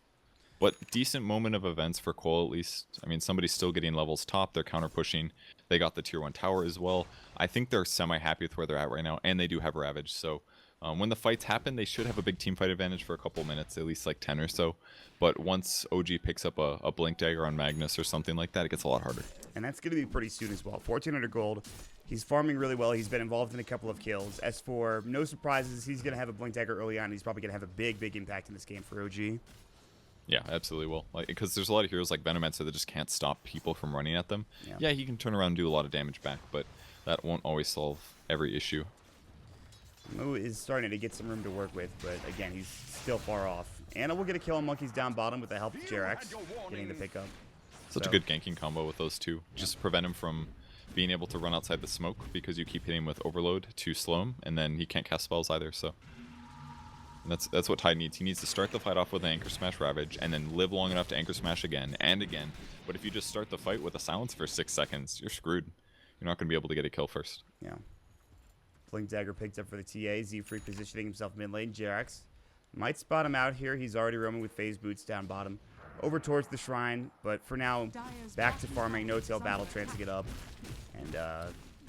But decent moment of events for Cole, at least. I mean, somebody's still getting levels top. They're counter-pushing. They got the tier 1 tower as well. I think they're semi-happy with where they're at right now, and they do have Ravage. So when the fights happen, they should have a big team fight advantage for a couple minutes, at least like 10 or so. But once OG picks up a Blink Dagger on Magnus or something like that, it gets a lot harder. And that's going to be pretty soon as well. 1,400 gold. He's farming really well. He's been involved in a couple of kills. S4, no surprises. He's going to have a Blink Dagger early on. He's probably going to have a big impact in this game for OG. Yeah, absolutely will. Like, because there's a lot of heroes like Venomancer that just can't stop people from running at them. Yeah, he can turn around and do a lot of damage back, but that won't always solve every issue. Moo is starting to get some room to work with, but again, he's still far off. Anna will get a kill on Monkeys down bottom with the help of Jerax getting the pickup. Such a good ganking combo with those two. Just prevent him from being able to run outside the smoke because you keep hitting him with Overload to slow him, and then he can't cast spells either, so... And that's what Tide needs. He needs to start the fight off with an Anchor Smash Ravage, and then live long enough to Anchor Smash again and again. But if you just start the fight with a silence for 6 seconds, you're screwed. You're not going to be able to get a kill first. Yeah. Blink Dagger picked up for the TA. Z-Free positioning himself mid lane. Jerax might spot him out here. He's already roaming with Phase Boots down bottom. Over towards the Shrine, but for now, back to farming. No-tail Battle Trance to get up. And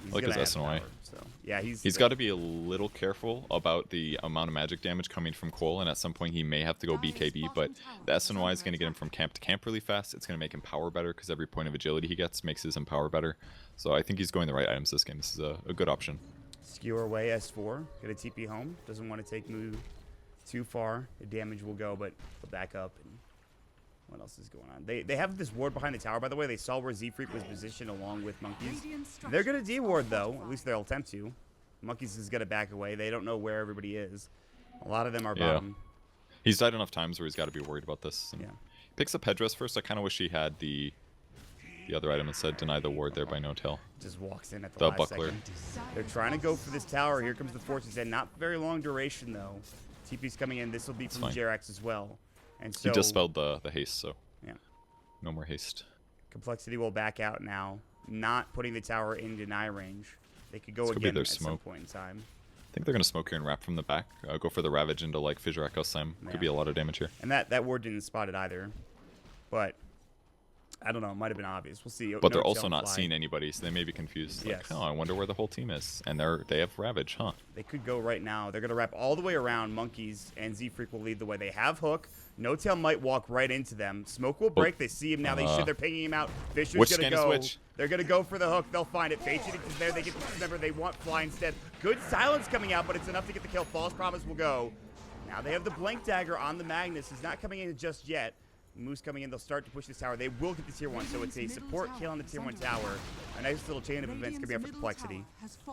he's like gonna his have SNY. power, so yeah, He's got to be a little careful about the amount of magic damage coming from Cole, and at some point he may have to go BKB, but the SNY is going to get him from camp to camp really fast. It's going to make him power better, because every point of agility he gets makes his empower better. So I think he's going the right items this game. This is a good option. Skewer away S4. Get a TP home. Doesn't want to take Moo too far. The damage will go, but he'll back up. And what else is going on? They have this ward behind the tower, by the way. They saw where Z-Freak was positioned along with Monkeys. They're going to D-ward, though. At least they'll attempt to. Monkeys is going to back away. They don't know where everybody is. A lot of them are bottom. He's died enough times where he's got to be worried about this. And Yeah. Picks up Headdress first. I kind of wish he had the other item instead. Deny the ward there by No-Tail. Just walks in at the The last buckler. second. They're trying to go for this tower. Here comes the Fortune's End. Not very long duration, though. TP's coming in. This will be from fine. Jerax as well. And so He dispelled the haste, so yeah. no more haste. Complexity will back out now, not putting the tower in deny range. They could go This could be again their at some smoke. point in time. I think they're going to smoke here and wrap from the back. Go for the Ravage into like Fissure Echo Slam. Yeah. Could be a lot of damage here. And that ward didn't spot it either. But I don't know. It might have been obvious. We'll see. But they're No also tail not fly. seeing anybody, so they may be confused. Like, Yes. oh, I wonder where the whole team is. And they have Ravage, huh? They could go right now. They're going to wrap all the way around. Monkeys and Z-Freak will lead the way. They have Hook. No-Tail might walk right into them. Smoke will break. They see him now. They're pinging him out. Fisher's which going to scan is go. which? They're going to go for the Hook. They'll find it. Phoenix is there. They get the remember. They want Fly instead. Good silence coming out, but it's enough to get the kill. False Promise will go. Now they have the Blink Dagger on the Magnus. He's not coming in just yet. Moose coming in. They'll start to push this tower. They will get the tier 1, so it's a support kill on the tier 1 tower. A nice little chain of events coming up for Complexity.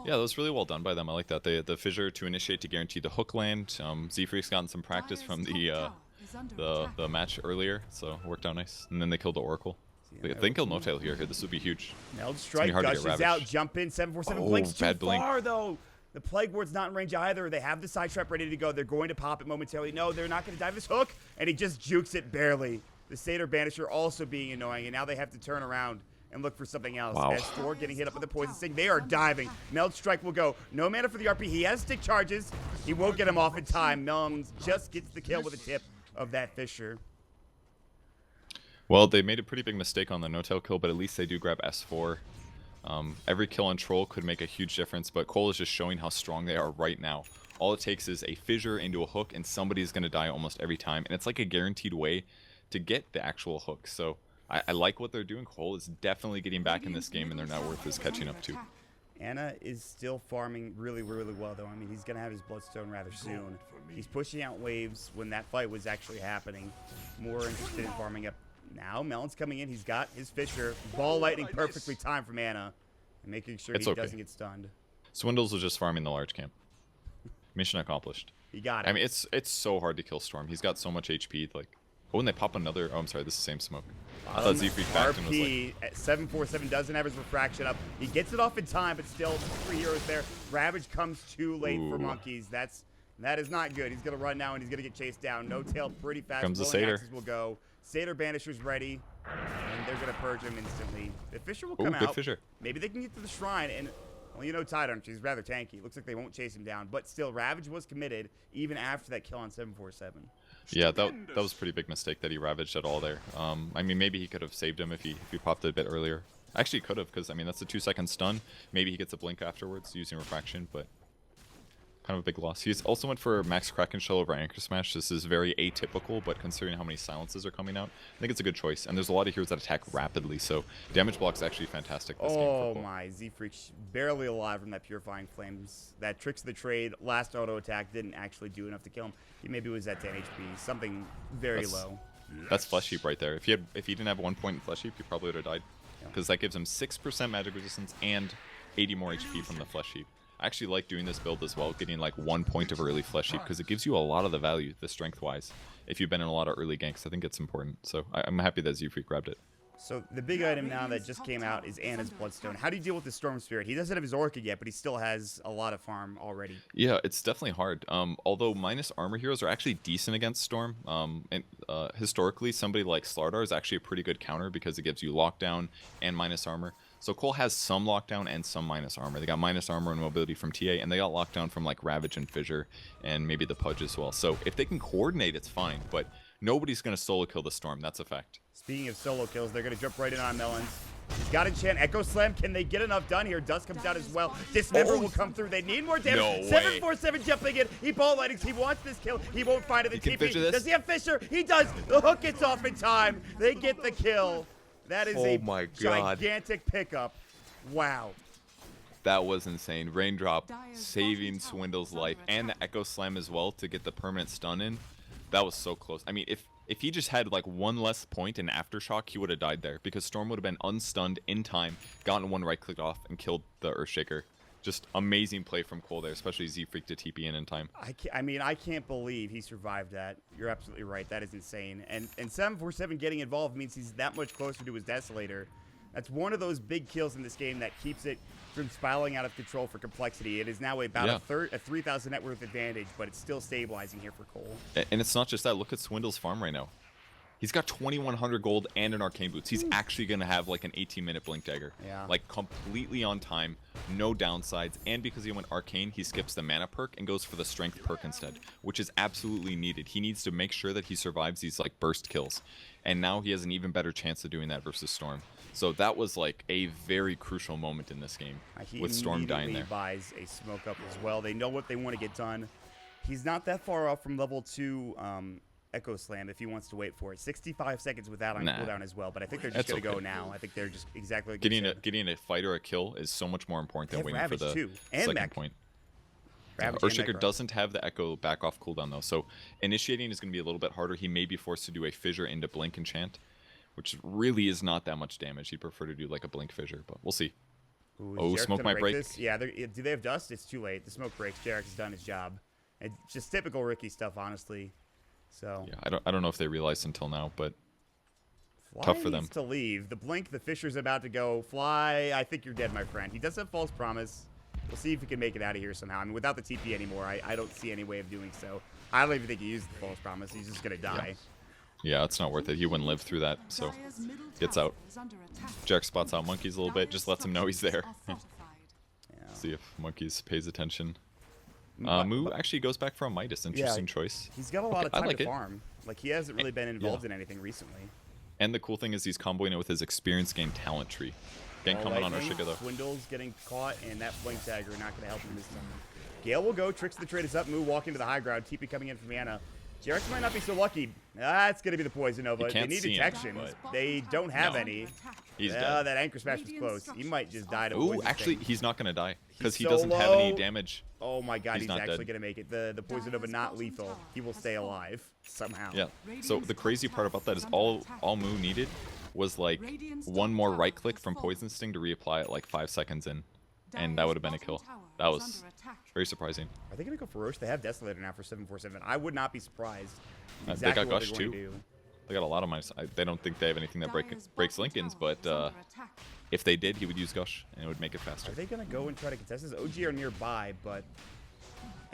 Yeah, that was really well done by them. I like that. The Fissure to initiate to guarantee the hook land. Z-Freak's gotten some practice from the match earlier, so it worked out nice. And then they killed the Oracle. They think kill No-Tail here. This would be huge. Meld Strike hard to get gushes Ravage. out. Jump in. 747 Oh, blinks too bad blink. far, though. The Plague Ward's not in range either. They have the side trap ready to go. They're going to pop it momentarily. No, they're not going to dive this hook, and he just jukes it barely. The Satyr Banisher also being annoying, and now they have to turn around and look for something else. Wow. S4 getting hit up with the Poison Sting. They are diving. Meld Strike will go. No mana for the RP. He has stick charges. He won't get him off in time. Melms just gets the kill with a tip of that Fissure. Well, they made a pretty big mistake on the No-Tail kill, but at least they do grab S4. Every kill on Troll could make a huge difference, but Cole is just showing how strong they are right now. All it takes is a Fissure into a hook, and somebody's going to die almost every time. And it's like a guaranteed way to get the actual hook. So I like what they're doing. Cole is definitely getting back in this game, and their net worth is catching up too. Anna is still farming really well, though. I mean, he's going to have his Bloodstone rather soon. He's pushing out waves when that fight was actually happening. More interested in farming up now. Melon's coming in. He's got his Fissure. Ball lightning perfectly timed from Anna. And making sure It's he okay. doesn't get stunned. Swindles was just farming the large camp. Mission accomplished. He got it. I mean, it's so hard to kill Storm. He's got so much HP. Like, oh, and they pop another. Oh, I'm sorry. This is the same smoke. I thought Z-Freak backed and was like, RP at 747 doesn't have his refraction up. He gets it off in time, but still 3 heroes there. Ravage comes too late for Ooh. Monkeys. That is not good. He's gonna run now and he's gonna get chased down. No tail pretty fast. Comes the Rolling Satyr. axes will go. Satyr Banisher's ready. And they're gonna purge him instantly. The Fissure will oh, come good out. Fissure. Maybe they can get to the shrine and well, you know Tide Arm, she's rather tanky. Looks like they won't chase him down. But still, Ravage was committed even after that kill on 747. Yeah, that was a pretty big mistake that he ravaged at all there. I mean, maybe he could have saved him if he popped it a bit earlier. Actually, he could have, because I mean that's a 2-second stun. Maybe he gets a blink afterwards using refraction, but kind of a big loss. He's also went for Max Kraken Shell over Anchor Smash. This is very atypical, but considering how many silences are coming out, I think it's a good choice. And there's a lot of heroes that attack rapidly, so damage block's actually fantastic this game for Cole. My, Z-Freak barely alive from that Purifying Flames. That Tricks the Trade, last auto attack didn't actually do enough to kill him. He maybe was at 10 HP, something very low. That's Flesh Heap right there. If he didn't have 1 point in Flesh Heap, he probably would have died. Because that gives him 6% magic resistance and 80 more HP from the Flesh Heap. I actually like doing this build as well, getting like 1 point of early Flesh Heap, because it gives you a lot of the value, the strength-wise. If you've been in a lot of early ganks, I think it's important. So I'm happy that Z-Freak grabbed it. So the big item now that just came out is Anna's Bloodstone. How do you deal with the Storm Spirit? He doesn't have his Orchid yet, but he still has a lot of farm already. Yeah, it's definitely hard. Although minus armor heroes are actually decent against Storm. Historically, somebody like Slardar is actually a pretty good counter because it gives you lockdown and minus armor. So Cole has some lockdown and some minus armor. They got minus armor and mobility from TA, and they got lockdown from like Ravage and Fissure, and maybe the Pudge as well. So if they can coordinate, it's fine. But nobody's going to solo kill the Storm. That's a fact. Speaking of solo kills, they're going to jump right in on Melons. He's got enchant Echo Slam. Can they get enough done here? Dust comes out as well. Dismember will come through. They need more damage. No way. 747 jumping in. He ball lightings. He wants this kill. He won't find it. The He can Fissure TP. this? Does he have Fissure? He does. The hook gets off in time. They get the kill. That is a my God. gigantic pickup. Wow. That was insane. Raindrop saving Swindle's life and the Echo Slam as well to get the permanent stun in. That was so close. I mean, if he just had like 1 less point in Aftershock, he would have died there because Storm would have been unstunned in time, gotten 1 right-click off, and killed the Earthshaker. Just amazing play from Cole there, especially Z-Freak to TP in time. I can't believe he survived that. You're absolutely right. That is insane. And 747 getting involved means he's that much closer to his Desolator. That's one of those big kills in this game that keeps it from spiraling out of control for Complexity. It is now about a 3,000 net worth advantage, but it's still stabilizing here for Cole. And it's not just that. Look at Swindle's farm right now. He's got 2,100 gold and an Arcane Boots. He's actually going to have like an 18-minute Blink Dagger. Yeah. Like completely on time, no downsides. And because he went Arcane, he skips the mana perk and goes for the Strength perk instead, which is absolutely needed. He needs to make sure that he survives these like burst kills. And now he has an even better chance of doing that versus Storm. So that was like a very crucial moment in this game with Storm dying there. He buys a smoke up as well. They know what they want to get done. He's not that far off from level 2 Echo Slam if he wants to wait for it. 65 seconds with that on cooldown as well, but I think they're just going to go now. I think they're just exactly like getting a fight or a kill is so much more important than waiting for the second point. Earthshaker doesn't have the Echo back off cooldown though, so initiating is going to be a little bit harder. He may be forced to do a Fissure into Blink Enchant, which really is not that much damage. He'd prefer to do like a Blink Fissure, but we'll see. Ooh, smoke might break. This? Yeah, do they have dust? It's too late. The smoke breaks. Jarek has done his job. It's just typical Ricky stuff, honestly. So yeah, I don't know if they realized until now, but Fly tough for them. needs to leave. The Blink, the Fisher's about to go. Fly, I think you're dead, my friend. He does have False Promise. We'll see if he can make it out of here somehow. I mean, without the TP anymore, I don't see any way of doing so. I don't even think he used the False Promise. He's just going to die. Yeah, it's not worth it. He wouldn't live through that, so gets out. Jack spots out Monkeys a little bit, just lets him know he's there. See if Monkeys pays attention. Moo actually goes back for a Midas. Interesting choice. He's got a lot of time to it. farm. Like, he hasn't really been involved in anything recently. And the cool thing is he's comboing it with his experience gain talent tree. Again, coming on Earthshaker though. Swindle's getting caught, and that Blink Dagger not going to help him this time. Gale will go. Tricks the trade is up. Moo walking to the high ground. TP coming in from Anna. Jarex might not be so lucky. That's going to be the Poison Nova. They need detection. They don't have any. He's dead. That Anchor Smash was close. He might just die to Ooh, Poison actually, Sting. he's not going to die because he so doesn't have any low. damage. Oh my god, he's actually dead. going to make it. The Poison Nova not lethal. He will stay alive somehow. Yeah. So the crazy part about that is all Moo needed was like 1 more right click from Poison Sting to reapply it like 5 seconds in. And that would have been a kill. That was very surprising. Are they going to go for Roche? They have Desolator now for 747. I would not be surprised. They got Gush too. They got a lot of minus. They don't think they have anything that breaks Lincoln's, but if they did, he would use Gush and it would make it faster. Are they going to go and try to contest this? OG are nearby, but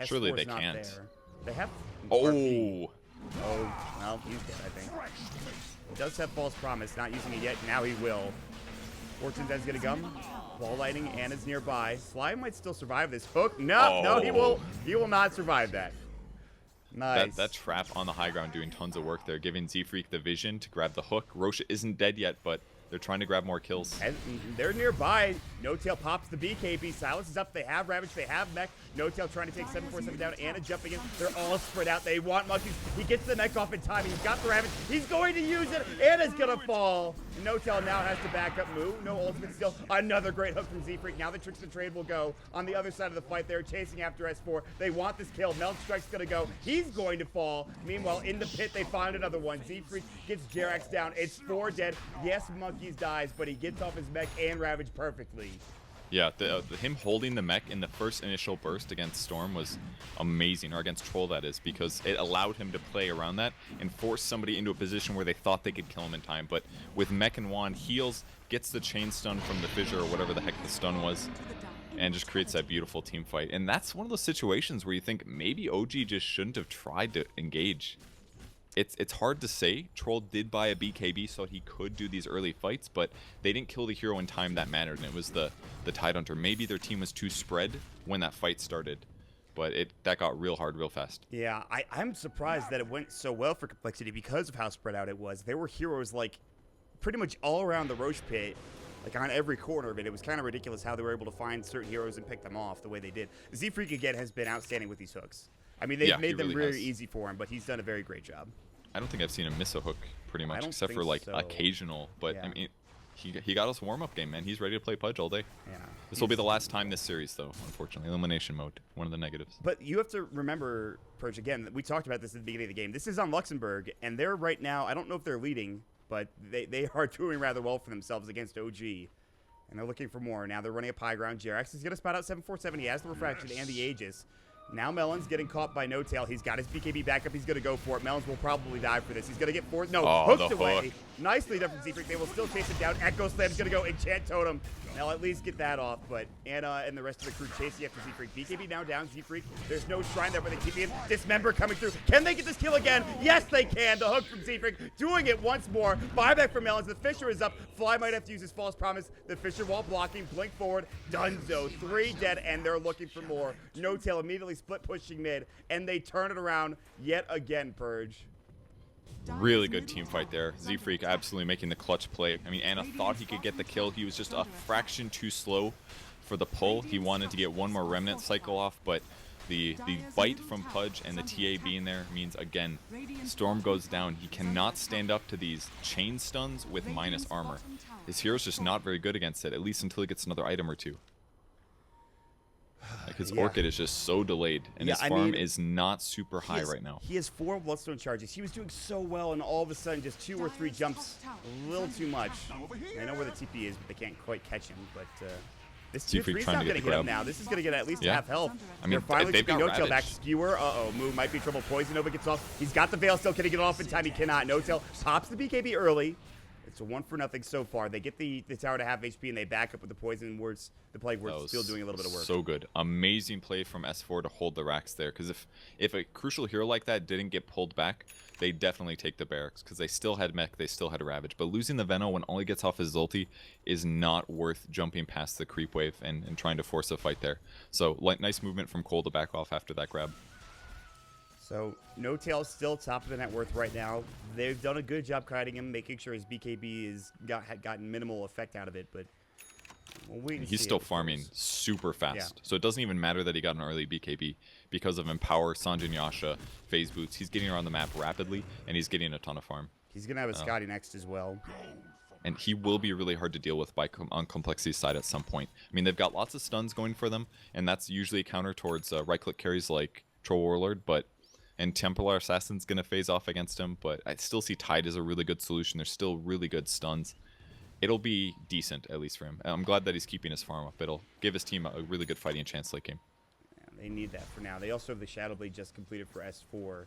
surely S4's they not can't. there. They have. Oh. Oh, well, he's dead, I think. He does have False Promise, not using it yet. Now he will. Fortune's Ed's going to come. Wall lighting, Anna's nearby. Fly might still survive this. Hook. No, he will not survive that. Nice. That trap on the high ground doing tons of work there, giving Z-Freak the vision to grab the hook. Roche isn't dead yet, but They're trying to grab more kills. And they're nearby. No-Tail pops the BKB. Silence is up. They have Ravage. They have Mech. No-Tail trying to take 747 down. Anna jumping in. They're all spread out. They want monkeys. He gets the Mech off in time. He's got the Ravage. He's going to use it. Anna's going to fall. And No-Tail now has to back up move. No ultimate skill. Another great hook from Z-Freak. Now the Tricks and Trade will go on the other side of the fight. They're chasing after S4. They want this kill. Melt Strike's going to go. He's going to fall. Meanwhile, in the pit, they find another one. Z-Freak gets Jerax down. It's 4 dead. Yes, Monkeys dies, but he gets off his Mech and Ravage perfectly. Yeah, him holding the mech in the first initial burst against Storm was amazing, or against Troll that is, because it allowed him to play around that and force somebody into a position where they thought they could kill him in time. But with mech and wand, heals, gets the chain stun from the fissure or whatever the heck the stun was, and just creates that beautiful team fight. And that's one of those situations where you think maybe OG just shouldn't have tried to engage. It's hard to say. Troll did buy a BKB so he could do these early fights, but they didn't kill the hero in time that mattered, and it was the Tidehunter. Maybe their team was too spread when that fight started, but that got real hard real fast. Yeah, I'm surprised that it went so well for Complexity because of how spread out it was. There were heroes like pretty much all around the Roche pit, like on every corner of it. It was kind of ridiculous how they were able to find certain heroes and pick them off the way they did. Z-Freak again has been outstanding with these hooks. I mean, they've made them really easy for him, but he's done a very great job. I don't think I've seen him miss a hook pretty much, except for like so. Occasional. But Yeah. I mean, he got us warm-up game, man. He's ready to play Pudge all day. Yeah. This will be the last time this series, though, unfortunately. Elimination mode, one of the negatives. But you have to remember, Purge, again, we talked about this at the beginning of the game. This is on Luxembourg, and they're right now, I don't know if they're leading, but they are doing rather well for themselves against OG. And they're looking for more. Now they're running a pie ground. Jerax is going to spot out 747. He has the Refraction and the Aegis. Now Melon's getting caught by No-Tail. He's got his BKB back up. He's going to go for it. Melons will probably die for this. He's going to get forced. No, hooked away. Hook. Nicely done from Z-Freak. They will still chase it down. Echo Slam's going to go Enchant Totem. They'll at least get that off, but Anna and the rest of the crew chasing after Z-Freak. BKB now down. Z-Freak, there's no shrine there, but they keep him. Dismember coming through. Can they get this kill again? Yes, they can. The hook from Z-Freak doing it once more. Buyback from Melons. The Fisher is up. Fly might have to use his false promise. The Fisher wall blocking. Blink forward. Dunzo. 3 dead, and they're looking for more. No-Tail immediately split pushing mid, and they turn it around yet again, Purge. Really good team fight there. Z-Freak absolutely making the clutch play. I mean, Anna thought he could get the kill. He was just a fraction too slow for the pull. He wanted to get one more Remnant cycle off, but the bite from Pudge and the TA being there means, again, Storm goes down. He cannot stand up to these chain stuns with minus armor. His hero's just not very good against it, at least until he gets another item or two. Like his Orchid is just so delayed, and his farm is not super high right now. He has 4 Bloodstone charges. He was doing so well, and all of a sudden, just 2 or 3 jumps, a little too much. I know where the TP is, but they can't quite catch him. But this tier 3's not going to get him now. This is going to get at least half health. I mean, they're finally they've got No-Tail back. Ravage. Skewer, Moo might be in trouble. Poison Nova gets off. He's got the Veil still. Can he get it off in time? He cannot. No-Tail pops the BKB early. It's a 1-0 so far. They get the tower to half HP, and they back up with the Poison Words. The Plague Words still doing a little bit of work. So good. Amazing play from S4 to hold the racks there, because if a crucial hero like that didn't get pulled back, they definitely take the barracks, because they still had mech, they still had Ravage. But losing the Veno when all he gets off his ulti is not worth jumping past the creep wave and trying to force a fight there. So nice movement from Cole to back off after that grab. So No-Tail's still top of the net worth right now. They've done a good job kiting him, making sure his BKB had gotten minimal effect out of it, but we'll wait and He's see still how it farming goes. super fast. Yeah. So it doesn't even matter that he got an early BKB because of Empower, Sanjin Yasha, Phase Boots. He's getting around the map rapidly, and he's getting a ton of farm. He's going to have a Scotty next as well. And he will be really hard to deal with on Complexity's side at some point. I mean, they've got lots of stuns going for them, and that's usually a counter towards right-click carries like Troll Warlord, and Templar Assassin's going to phase off against him, but I still see Tide as a really good solution. There's still really good stuns. It'll be decent, at least for him. I'm glad that he's keeping his farm up. It'll give his team a really good fighting chance late game. Yeah, they need that for now. They also have the Shadow Blade just completed for S4.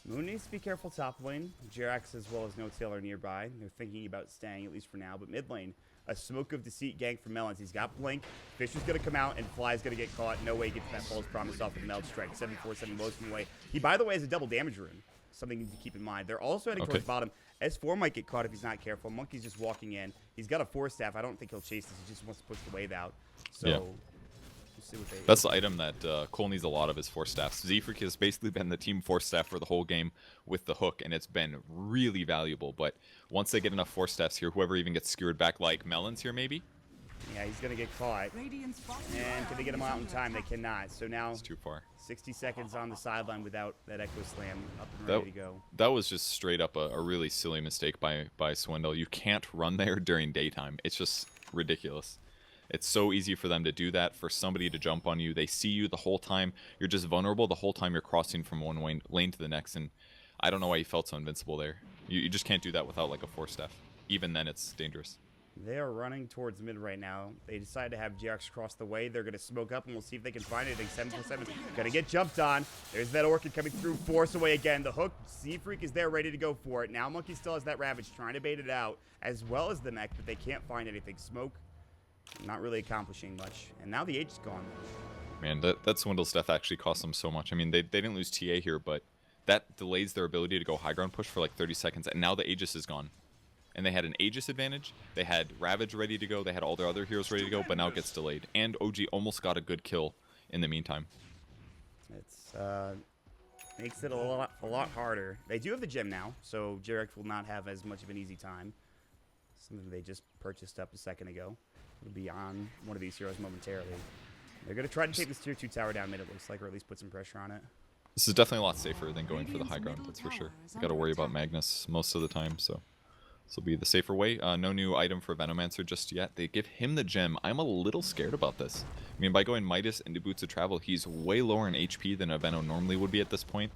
Moon needs to be careful top lane. Jerax as well as No-Tail are nearby. They're thinking about staying, at least for now. But mid lane, a Smoke of Deceit gank from Melons. He's got Blink. Fisher's going to come out, and Fly's going to get caught. No way he gets that false promise off with Meld Strike. 747 blows him away. He, by the way, has a double damage rune. Something you need to keep in mind. They're also heading towards bottom. S4 might get caught if he's not careful. Monkey's just walking in. He's got a 4 staff. I don't think he'll chase this. He just wants to push the wave out. So see what they. That's the item that Cole needs a lot of, is Force Staffs. Zfreak has basically been the team Force Staff for the whole game with the hook, and it's been really valuable. But once they get enough Force Staffs here, whoever even gets skewered back, like Melons here maybe, Yeah, he's gonna get caught. Radiant's bottom And can they get him out in tower time? They is cannot. So now it's too far. 60 seconds on the sideline without that Echo Slam up and ready to go. That was just straight up a really silly mistake by Swindle. You can't run there during daytime. It's just ridiculous. It's so easy for them to do that, for somebody to jump on you. They see you the whole time. You're just vulnerable the whole time you're crossing from one lane to the next. And I don't know why you felt so invincible there. You just can't do that without like a Force Staff. Even then, it's dangerous. They are running towards mid right now. They decide to have JRX cross the way. They're going to smoke up, and we'll see if they can find anything. 747 going to get jumped on. There's that Orchid coming through. Force away again. The hook. Zfreak is there ready to go for it. Now Monkey still has that Ravage trying to bait it out, as well as the mech, but they can't find anything. Smoke not really accomplishing much. And now the H is gone. Man, that Swindle's death actually cost them so much. I mean, they didn't lose TA here, but that delays their ability to go high ground push for like 30 seconds, and now the Aegis is gone. And they had an Aegis advantage, they had Ravage ready to go, they had all their other heroes ready to go, but now it gets delayed. And OG almost got a good kill in the meantime. It's makes it a lot harder. They do have the gem now, so JRX will not have as much of an easy time. Something they just purchased up a second ago. It'll be on one of these heroes momentarily. They're going to try to take this tier 2 tower down mid, it looks like, or at least put some pressure on it. This is definitely a lot safer than going for the high ground, that's for sure. You gotta worry about Magnus most of the time, so this will be the safer way. No new item for Venomancer just yet. They give him the gem. I'm a little scared about this. I mean, by going Midas into Boots of Travel, he's way lower in HP than a Veno normally would be at this point.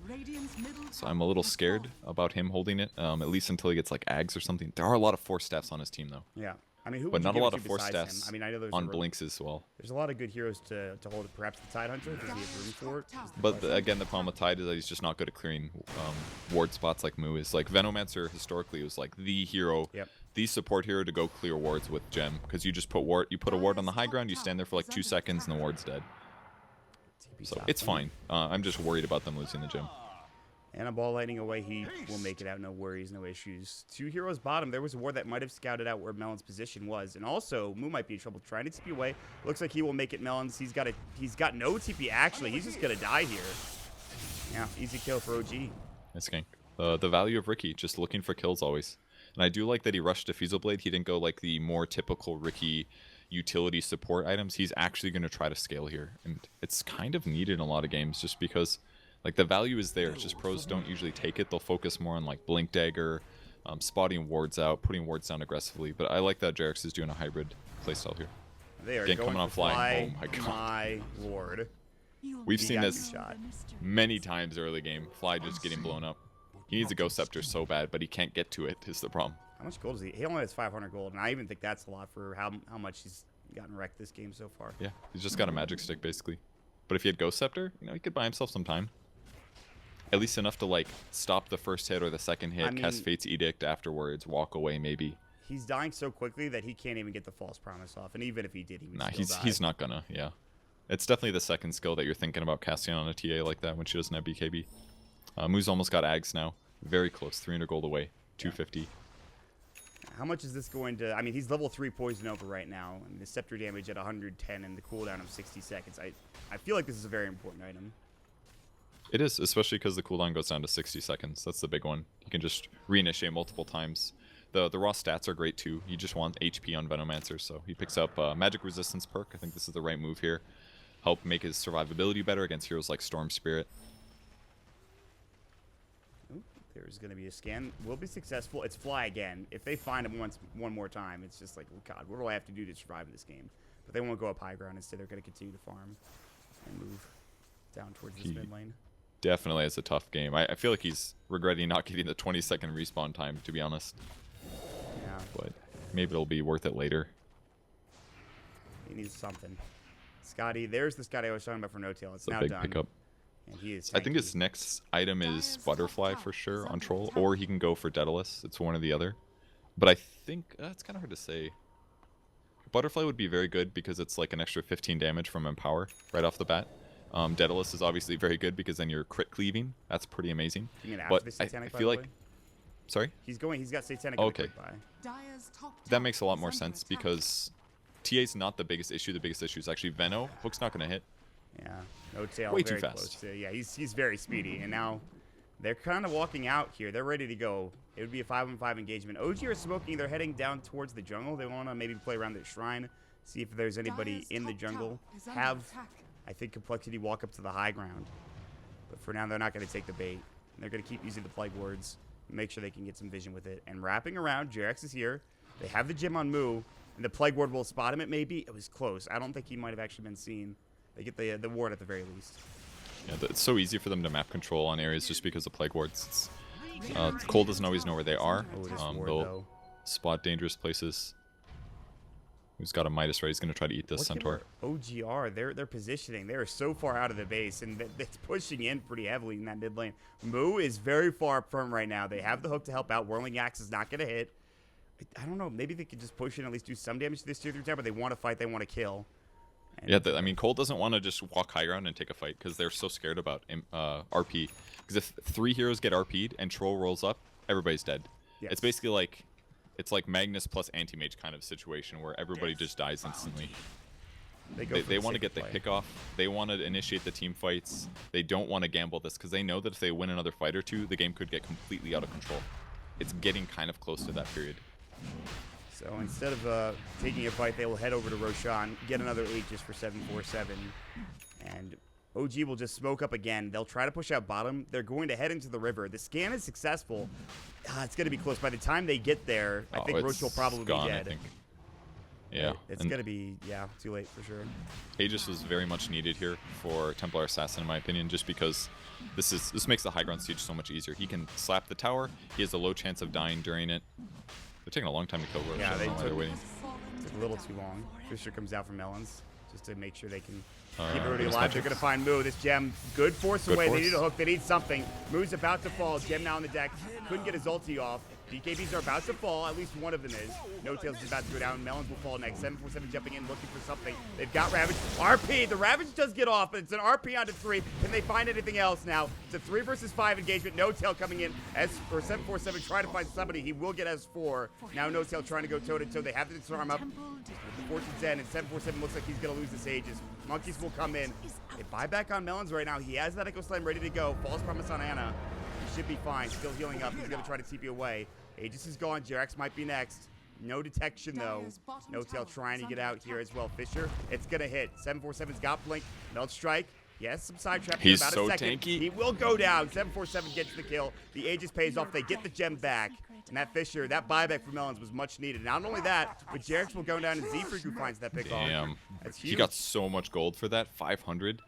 So I'm a little scared about him holding it, at least until he gets like Ags or something. There are a lot of Force Staffs on his team though. Yeah. I mean, who But would not you a give lot it of to Force besides Staffs him? I mean, I know there's on Blinks as well. There's a lot of good heroes to hold it. Perhaps the Tide Hunter, does he have room for it? But again, the problem with Tide is that he's just not good at clearing ward spots like Moo is. Like Venomancer historically was like the hero, Yep. the support hero to go clear wards with gem, because you just put a ward on the high ground, you stand there for like 2 seconds, and the ward's dead. So it's fine. I'm just worried about them losing the gem. And a ball lightning away, he will make it out, no worries, no issues. 2 heroes bottom. There was a ward that might have scouted out where Melon's position was, and also Moo might be in trouble trying to TP away. Looks like he will make it. Melons. He's got no TP actually. He's just gonna die here. Yeah, easy kill for OG. Nice gank. The value of Ricky, just looking for kills always. And I do like that he rushed Diffusal Blade. He didn't go like the more typical Ricky utility support items. He's actually going to try to scale here, and it's kind of needed in a lot of games just because like the value is there. It's just pros don't usually take it. They'll focus more on like Blink Dagger, spotting wards out, putting wards down aggressively. But I like that JRX is doing a hybrid playstyle here. They are Again, going coming on for flying. fly. Oh my god. My lord. We've He seen got this you shot. many times early game. Fly just getting blown up. He needs a Ghost Scepter so bad, but he can't get to it is the problem. How much gold is he? He only has 500 gold, and I even think that's a lot for how much he's gotten wrecked this game so far. Yeah, he's just got a magic stick basically. But if he had Ghost Scepter, he could buy himself some time. At least enough to like stop the first hit or the second hit, I mean, cast Fate's Edict afterwards, walk away maybe. He's dying so quickly that he can't even get the false promise off, and even if he did, he would Nah, still he's die. not gonna. Yeah, it's definitely the second skill that you're thinking about casting on a TA like that when she doesn't have BKB. Moo's almost got Ags now, very close, 300 gold away, 250. How much is this going to... I mean, he's level 3 Poison Over right now. I mean, the Scepter damage at 110 and the cooldown of 60 seconds. I feel like this is a very important item. It is, especially because the cooldown goes down to 60 seconds. That's the big one. You can just reinitiate multiple times. The raw stats are great too. You just want HP on Venomancer, so he picks up Magic Resistance perk. I think this is the right move here. Help make his survivability better against heroes like Storm Spirit. Ooh, there's going to be a scan. Will be successful. It's Fly again. If they find him one more time, it's just like, oh god, what do I have to do to survive in this game? But they won't go up high ground. Instead, they're going to continue to farm and move down towards this mid lane. Definitely has a tough game. I feel like he's regretting not getting the 20-second respawn time, to be honest. Yeah. But maybe it'll be worth it later. He needs something. Scotty, there's the Scotty I was talking about for No-Tail. It's It's a now big done. pickup. And he is I think tanky. his next item is Butterfly for sure on Troll, or he can go for Daedalus. It's one or the other. But I think it's kind of hard to say. Butterfly would be very good because it's like an extra 15 damage from Empower right off the bat. Daedalus is obviously very good because then you're crit cleaving. That's pretty amazing. You mean after But the I Satanic, by feel the like... way? Sorry? He's got Satanic Okay. quick buy. Dire's top That tower makes a lot is more under sense attack. because TA's not the biggest issue. The biggest issue is actually Veno. Hook's not going to hit. Yeah, no tail. Way too very fast. Close to, yeah, he's very speedy, and now they're kind of walking out here. They're ready to go. It would be a 5-on-5 engagement. OG are smoking. They're heading down towards the jungle. They want to maybe play around their shrine, see if there's anybody in the jungle. I think Complexity walk up to the high ground, but for now they're not going to take the bait. They're going to keep using the plague wards, make sure they can get some vision with it. And wrapping around, JRX is here. They have the gem on Moo, and the plague ward will spot him. It maybe it was close. I don't think he might have actually been seen. They get the ward at the very least. Yeah, it's so easy for them to map control on areas just because of plague wards. Cole doesn't always know where they are. Oh, this ward, They'll though. spot dangerous places. Who's got a Midas right? He's going to try to eat this Look at Centaur. where OGR, they're positioning. They're so far out of the base, and it's pushing in pretty heavily in that mid lane. Moo is very far up front right now. They have the hook to help out. Whirling Axe is not going to hit. I don't know. Maybe they could just push in and at least do some damage to this tier 3 tower, but they want to fight. They want to kill. And Yeah, I mean, Cole doesn't want to just walk high ground and take a fight because they're so scared about RP. Because if 3 heroes get RP'd and Troll rolls up, everybody's dead. Yes. It's basically like Magnus plus Anti-Mage kind of situation where everybody just dies instantly. They want to get the kickoff. They want to initiate the team fights. They don't want to gamble this because they know that if they win another fight or two, the game could get completely out of control. It's getting kind of close to that period. So instead of taking a fight, they will head over to Roshan, get another Aegis for 747, and OG will just smoke up again. They'll try to push out bottom. They're going to head into the river. The scan is successful. It's going to be close. By the time they get there, I think Roach will probably gone, be I dead. think. Yeah, It's and going to be, too late for sure. Aegis was very much needed here for Templar Assassin, in my opinion, just because this makes the high ground siege so much easier. He can slap the tower. He has a low chance of dying during it. They're taking a long time to kill Roach. Yeah, I don't know why they're waiting. took a little too long. Fisher comes out from Melons just to make sure they can Uh, keep everybody there's alive. They're Metrics. going to find Moo. This gem, good force Good away. force. They need a hook. They need something. Moo's about to fall. Gem now on the deck. Couldn't get his ulti off. BKBs are about to fall. At least one of them is. No Tails is about to go down. Melons will fall next. 747 jumping in, looking for something. They've got Ravage. RP. The Ravage does get off, but it's an RP onto 3. Can they find anything else now? It's a 3 versus 5 engagement. No Tail coming in. Or 747 trying to find somebody. He will get S4. Now No Tail trying to go toe to toe. They have the disarm up. The fortune's end, and 747 looks like he's going to lose this Aegis. Monkeys will come in. They buy back on Melons right now. He has that Echo Slam ready to go. False promise on Anna. He should be fine. Still healing up. He's going to try to TP away. Aegis is gone. JRX might be next. No detection, though. No Tail trying to get out here as well. Fisher, it's going to hit. 747's got Blink. Melt Strike. Yes, some side trap. He's about so a second. tanky. He will go down. 747 gets the kill. The Aegis pays off. They get the gem back. And that Fisher, that buyback for Melons was much needed. Not only that, but JRX will go down and Z-Freak who finds that pick off. Damn. That's huge. He got so much gold for that, 500.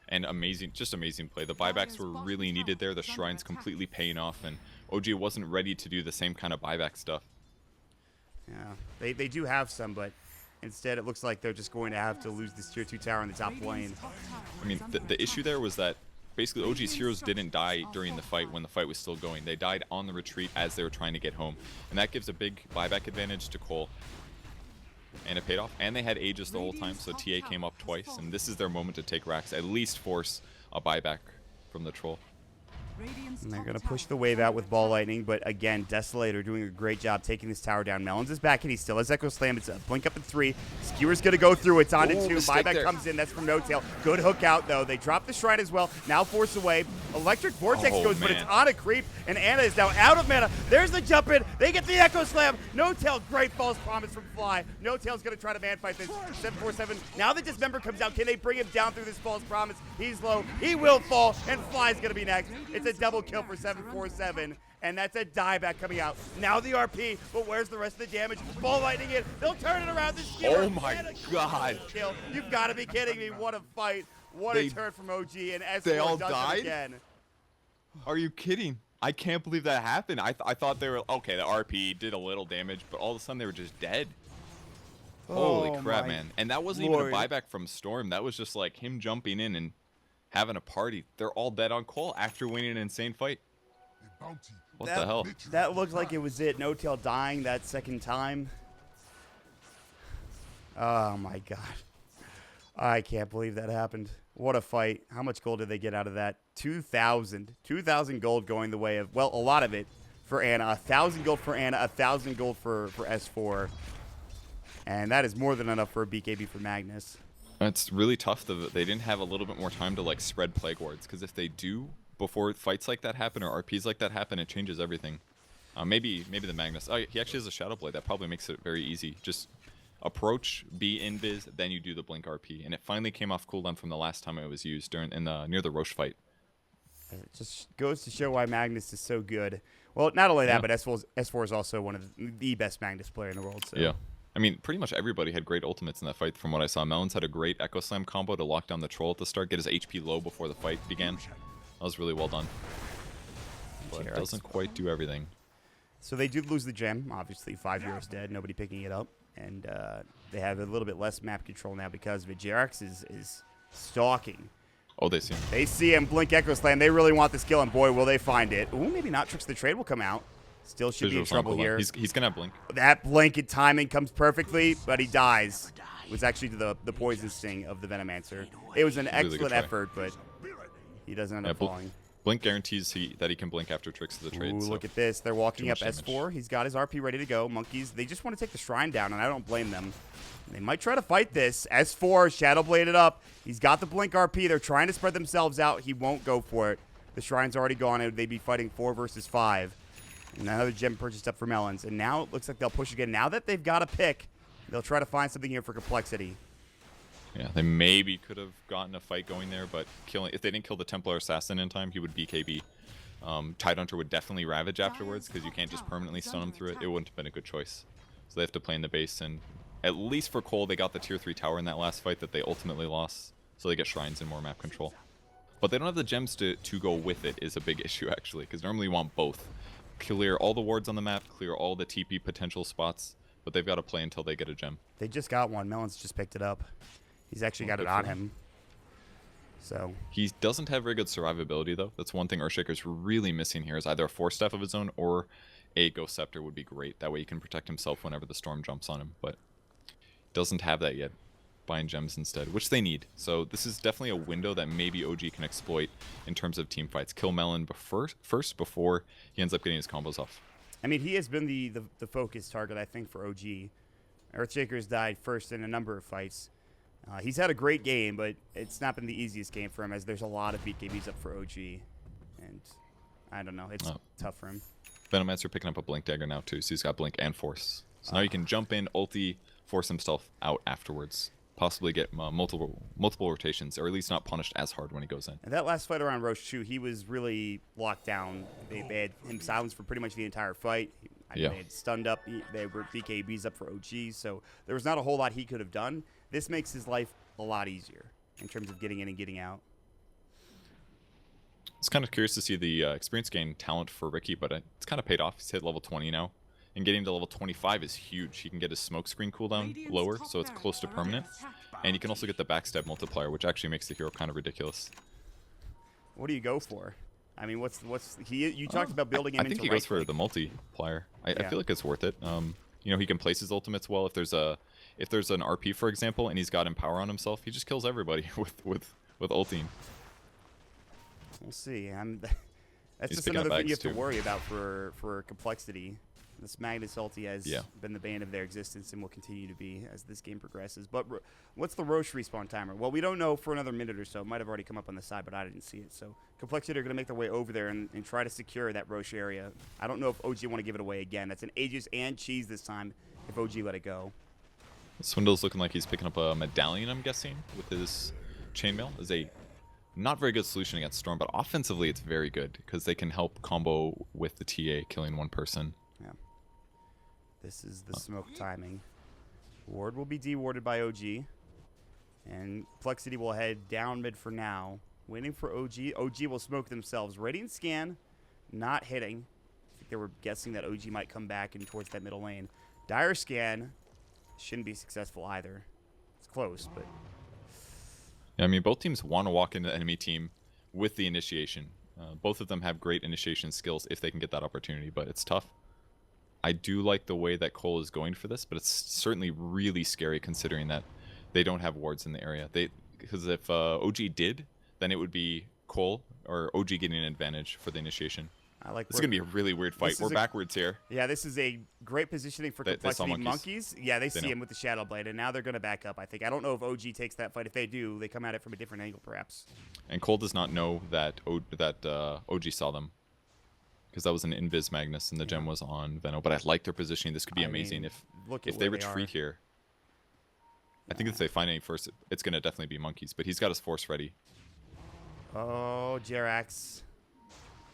And amazing, just amazing play. The buybacks were really needed there. The Shrine's completely paying off, and OG wasn't ready to do the same kind of buyback stuff. Yeah, they do have some, but instead it looks like they're just going to have to lose this tier 2 tower in the top lane. I mean, the issue there was that basically OG's heroes didn't die during the fight when the fight was still going. They died on the retreat as they were trying to get home. And that gives a big buyback advantage to Cole. And it paid off. And they had Aegis the whole time, so TA came up twice. And this is their moment to take racks, at least force a buyback from the Troll. And they're going to push the wave out with Ball Lightning, but again, Desolator doing a great job taking this tower down. Melons is back, and he still has Echo Slam. It's a blink up at 3. Skewer's going to go through. It's on to 2. Mistake Buyback there. comes in. That's from No Tail. Good hook out, though. They drop the Shrine as well. Now force away. Electric Vortex Oh, goes, but it's man. on a creep, and Anna is now out of mana. There's the jump in. They get the Echo Slam. No Tail, great false promise from Fly. No Tail's going to try to man fight this. 747. Now the Dismember comes out. Can they bring him down through this false promise? He's low. He will fall, and Fly's going to be next. It's a double kill for 747, and that's a dieback coming out. Now the RP, but where's the rest of the damage? Ball Lightning in. They'll turn it around. This Oh my God. Kill. You've got to be kidding me. What a fight. What a turn from OG, and S4 they all does it died? again. Are you kidding? I can't believe that happened. I thought they were, okay, the RP did a little damage, but all of a sudden they were just dead. Holy Oh crap, my man. And that wasn't Lord. even a buyback from Storm. That was just like him jumping in and having a party. They're all dead on Cole after winning an insane fight. What the hell? That looked like it was it. No Tail dying that second time. Oh my god. I can't believe that happened. What a fight. How much gold did they get out of that? 2,000. 2,000 gold going the way of, well, a lot of it for Anna. 1,000 gold for Anna. 1,000 gold for S4. And that is more than enough for a BKB for Magnus. It's really tough that they didn't have a little bit more time to like spread plague wards, because if they do before fights like that happen or RPs like that happen, it changes everything. Maybe the Magnus. Oh, he actually has a Shadow Blade. That probably makes it very easy. Just approach, be invis, then you do the blink RP, and it finally came off cooldown from the last time it was used near the Roche fight. It just goes to show why Magnus is so good. Well, not only that, Yeah. but S4 is also one of the best Magnus player in the world. So. Yeah. I mean, pretty much everybody had great ultimates in that fight from what I saw. Melons had a great Echo Slam combo to lock down the troll at the start, get his HP low before the fight began. That was really well done. But it doesn't quite do everything. So they did lose the gem. Obviously, 5 heroes dead, nobody picking it up. And they have a little bit less map control now because of it. JRX is stalking. Oh, they see him. They see him blink Echo Slam. They really want this kill, and boy, will they find it. Ooh, maybe not. Tricks of the Trade will come out. Still should be in Visuals on trouble cooldown. here. He's going to have blink. That blanket timing comes perfectly, but he dies. It was actually the poison sting of the Venomancer. It was an Really good excellent try. effort, but he doesn't end up falling. Blink guarantees that he can blink after Tricks of the Trade. Ooh, so look at this. They're walking too up much damage. S4. He's got his RP ready to go. Monkeys, they just want to take the Shrine down, and I don't blame them. They might try to fight this. S4, Shadow Bladed up. He's got the Blink RP. They're trying to spread themselves out. He won't go for it. The Shrine's already gone, and they'd be fighting 4 versus 5. And another gem purchased up for Melons. And now it looks like they'll push again. Now that they've got a pick, they'll try to find something here for Complexity. Yeah, they maybe could have gotten a fight going there, but if they didn't kill the Templar Assassin in time, he would BKB. Tidehunter would definitely Ravage afterwards, because you can't just permanently stun him through it. It wouldn't have been a good choice. So they have to play in the base, and at least for Cole, they got the tier 3 tower in that last fight that they ultimately lost. So they get Shrines and more map control. But they don't have the gems to go with it is a big issue, actually, because normally you want both. Clear all the wards on the map, clear all the TP potential spots, but they've got to play until they get a gem. They just got one. Melons just picked it up. He's actually got Good it for on him. him. So He doesn't have very good survivability, though. That's one thing Earthshaker's really missing here, is either a Force Staff of his own or a Ghost Scepter would be great. That way he can protect himself whenever the storm jumps on him, but doesn't have that yet. Buying gems instead, which they need. So this is definitely a window that maybe OG can exploit in terms of team fights. Kill Melon first before he ends up getting his combos off. I mean, he has been the focus target, I think, for OG. Earthshaker's died first in a number of fights. He's had a great game, but it's not been the easiest game for him, as there's a lot of BKBs up for OG. And I don't know, it's tough for him. Venomancer picking up a Blink Dagger now, too, so he's got Blink and Force. So now you can jump in, ulti, force himself out afterwards. Possibly get multiple rotations, or at least not punished as hard when he goes in. And that last fight around Roche 2, he was really locked down. They had him silenced for pretty much the entire fight. They had stunned up. They were BKBs up for OG, so there was not a whole lot he could have done. This makes his life a lot easier in terms of getting in and getting out. It's kind of curious to see the experience gain talent for Ricky, but it's kind of paid off. He's hit level 20 now. And getting to level 25 is huge. He can get his smoke screen cooldown lower, so it's close to permanent. And you can also get the backstab multiplier, which actually makes the hero kind of ridiculous. What do you go for? I mean, you talked about building him I think into he right goes for click. the multiplier. I Yeah. feel like it's worth it. You know, he can place his ultimates well. If there's an RP, for example, and he's got Empower on himself, he just kills everybody with ulting. We'll see. That's He's just picking up another thing you have bags, to too. worry about for Complexity. This Magnus ulti has Yeah. been the bane of their existence and will continue to be as this game progresses. But what's the Roche respawn timer? Well, we don't know for another minute or so. It might have already come up on the side, but I didn't see it. So Complexity are going to make their way over there and try to secure that Roche area. I don't know if OG want to give it away again. That's an Aegis and Cheese this time if OG let it go. Swindle's looking like he's picking up a medallion, I'm guessing, with his chainmail. Is a not very good solution against Storm, but offensively it's very good because they can help combo with the TA, killing one person. Yeah. This is the smoke timing. Ward will be dewarded by OG. And Complexity will head down mid for now. Waiting for OG. OG will smoke themselves. Radiant Scan, not hitting. I think they were guessing that OG might come back and towards that middle lane. Dire Scan shouldn't be successful either. It's close, but Yeah, I mean, both teams want to walk into the enemy team with the initiation. Both of them have great initiation skills if they can get that opportunity, but it's tough. I do like the way that Cole is going for this, but it's certainly really scary considering that they don't have wards in the area. Because if OG did, then it would be Cole or OG getting an advantage for the initiation. I like. This is gonna be a really weird fight. This We're is backwards here. Yeah, this is a great positioning for They saw Complexity monkeys. Yeah, they They see know. him with the Shadow Blade, and now they're going to back up, I think. I don't know if OG takes that fight. If they do, they come at it from a different angle, perhaps. And Cole does not know that OG saw them. Because that was an Invis Magnus and the gem was on Veno. But I like their positioning. This could be I amazing mean, look at if they where they retreat are. here. I think if they find any first, it's going to definitely be monkeys. But he's got his force ready. Oh, Jerax.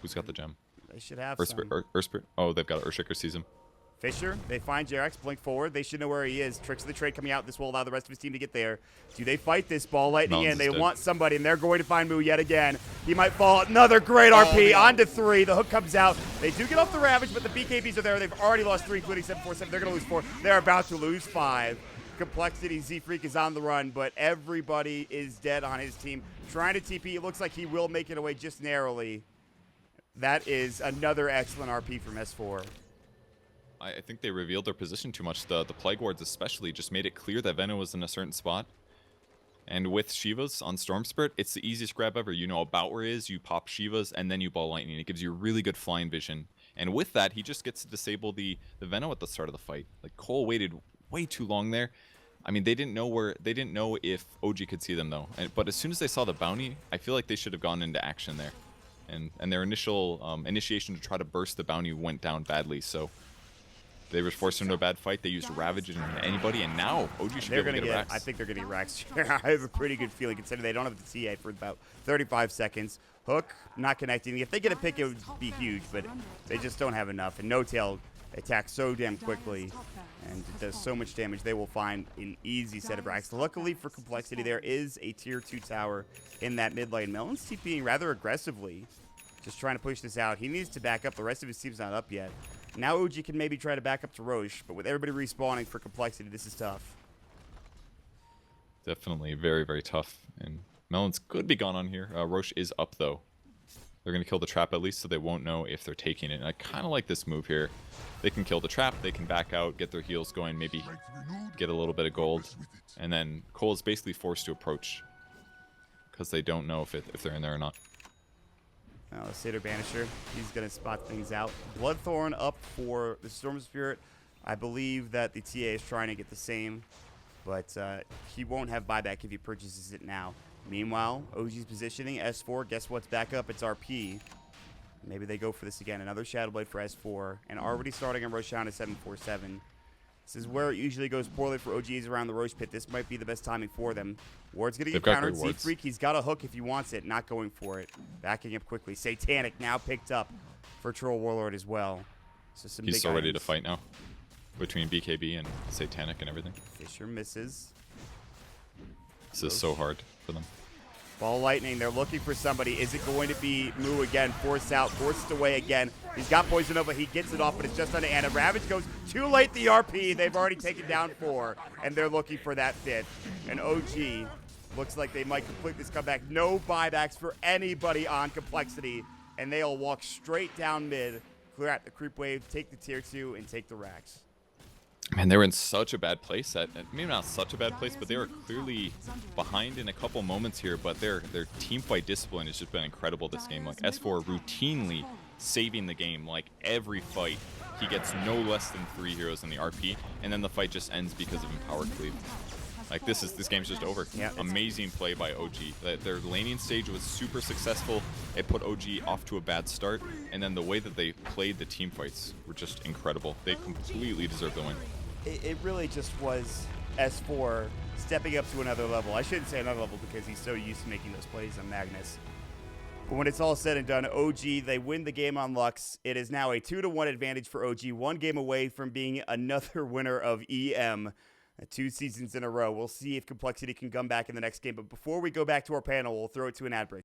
Who's got the gem? They should have Urspirit. some. Urspirit. Oh, they've got Urshiker sees him. Fisher, they find Jerax, blink forward. They should know where he is. Tricks of the trade coming out. This will allow the rest of his team to get there. Do they fight this ball lightning Melons in? They is dead. want somebody, and they're going to find Moo yet again. He might fall. Another great RP onto 3. The hook comes out. They do get off the Ravage, but the BKBs are there. They've already lost 3, including 747. They're going to lose 4. They're about to lose 5. Complexity, Z-Freak is on the run, but everybody is dead on his team. Trying to TP. It looks like he will make it away just narrowly. That is another excellent RP from S4. I think they revealed their position too much. The Plague Wards especially just made it clear that Veno was in a certain spot. And with Shivas on Storm Spirit, it's the easiest grab ever. You know about where he is, you pop Shivas, and then you ball lightning. It gives you really good flying vision. And with that, he just gets to disable the Veno at the start of the fight. Like Cole waited way too long there. I mean, they didn't know if OG could see them though. But as soon as they saw the bounty, I feel like they should have gone into action there. And their initial initiation to try to burst the bounty went down badly. So they were forced into a bad fight. They used Ravage into anybody, and now OG should be able to get a Rax. I think they're going to get Rax. I have a pretty good feeling, considering they don't have the TA for about 35 seconds. Hook, not connecting. If they get a pick, it would be huge, but they just don't have enough. And No Tail attacks so damn quickly, and it does so much damage. They will find an easy set of Rax. Luckily for Complexity, there is a tier 2 tower in that mid lane. Melon's TPing rather aggressively, just trying to push this out. He needs to back up. The rest of his team's not up yet. Now OG can maybe try to back up to Roche, but with everybody respawning for Complexity, this is tough. Definitely very, very tough. And Melons could be gone on here. Roche is up, though. They're going to kill the trap at least, so they won't know if they're taking it. And I kind of like this move here. They can kill the trap, they can back out, get their heals going, maybe get a little bit of gold. And then Cole is basically forced to approach because they don't know if they're in there or not. Now, the Satyr Banisher, he's going to spot things out. Bloodthorn up for the Storm Spirit. I believe that the TA is trying to get the same, but he won't have buyback if he purchases it now. Meanwhile, OG's positioning, S4, guess what's back up? It's RP. Maybe they go for this again. Another Shadow Blade for S4, and already starting on Roshan at 747. This is where it usually goes poorly for OGs around the Roche Pit. This might be the best timing for them. Ward's going to get They've got countered. great wards. Z-Freak, he's got a hook if he wants it. Not going for it. Backing up quickly. Satanic now picked up for Troll Warlord as well. So some He's big so ready to items. fight now between BKB and Satanic and everything. Fisher misses. This is so hard for them. Ball Lightning, they're looking for somebody. Is it going to be Moo again? Force out, forced away again. He's got Poison Nova, he gets it off, but it's just under Anna. Ravage goes too late, the RP. They've already taken down 4, and they're looking for that 5th. And OG looks like they might complete this comeback. No buybacks for anybody on Complexity, and they'll walk straight down mid, clear out the creep wave, take the tier 2, and take the Rax. Man, they were in such a bad place. Maybe not such a bad place, but they were clearly behind in a couple moments here. But their team fight discipline has just been incredible this game. Like S4 routinely saving the game. Like every fight, he gets no less than 3 heroes in the RP, and then the fight just ends because of Empower Cleave. Like this game's just over. Yeah, Amazing play by OG. Their laning stage was super successful. It put OG off to a bad start, and then the way that they played the team fights were just incredible. They completely deserved the win. It really just was S4 stepping up to another level. I shouldn't say another level because he's so used to making those plays on Magnus. But when it's all said and done, OG, they win the game on Lux. It is now a 2-1 advantage for OG, 1 game away from being another winner of EM. 2 seasons in a row. We'll see if Complexity can come back in the next game. But before we go back to our panel, we'll throw it to an ad break.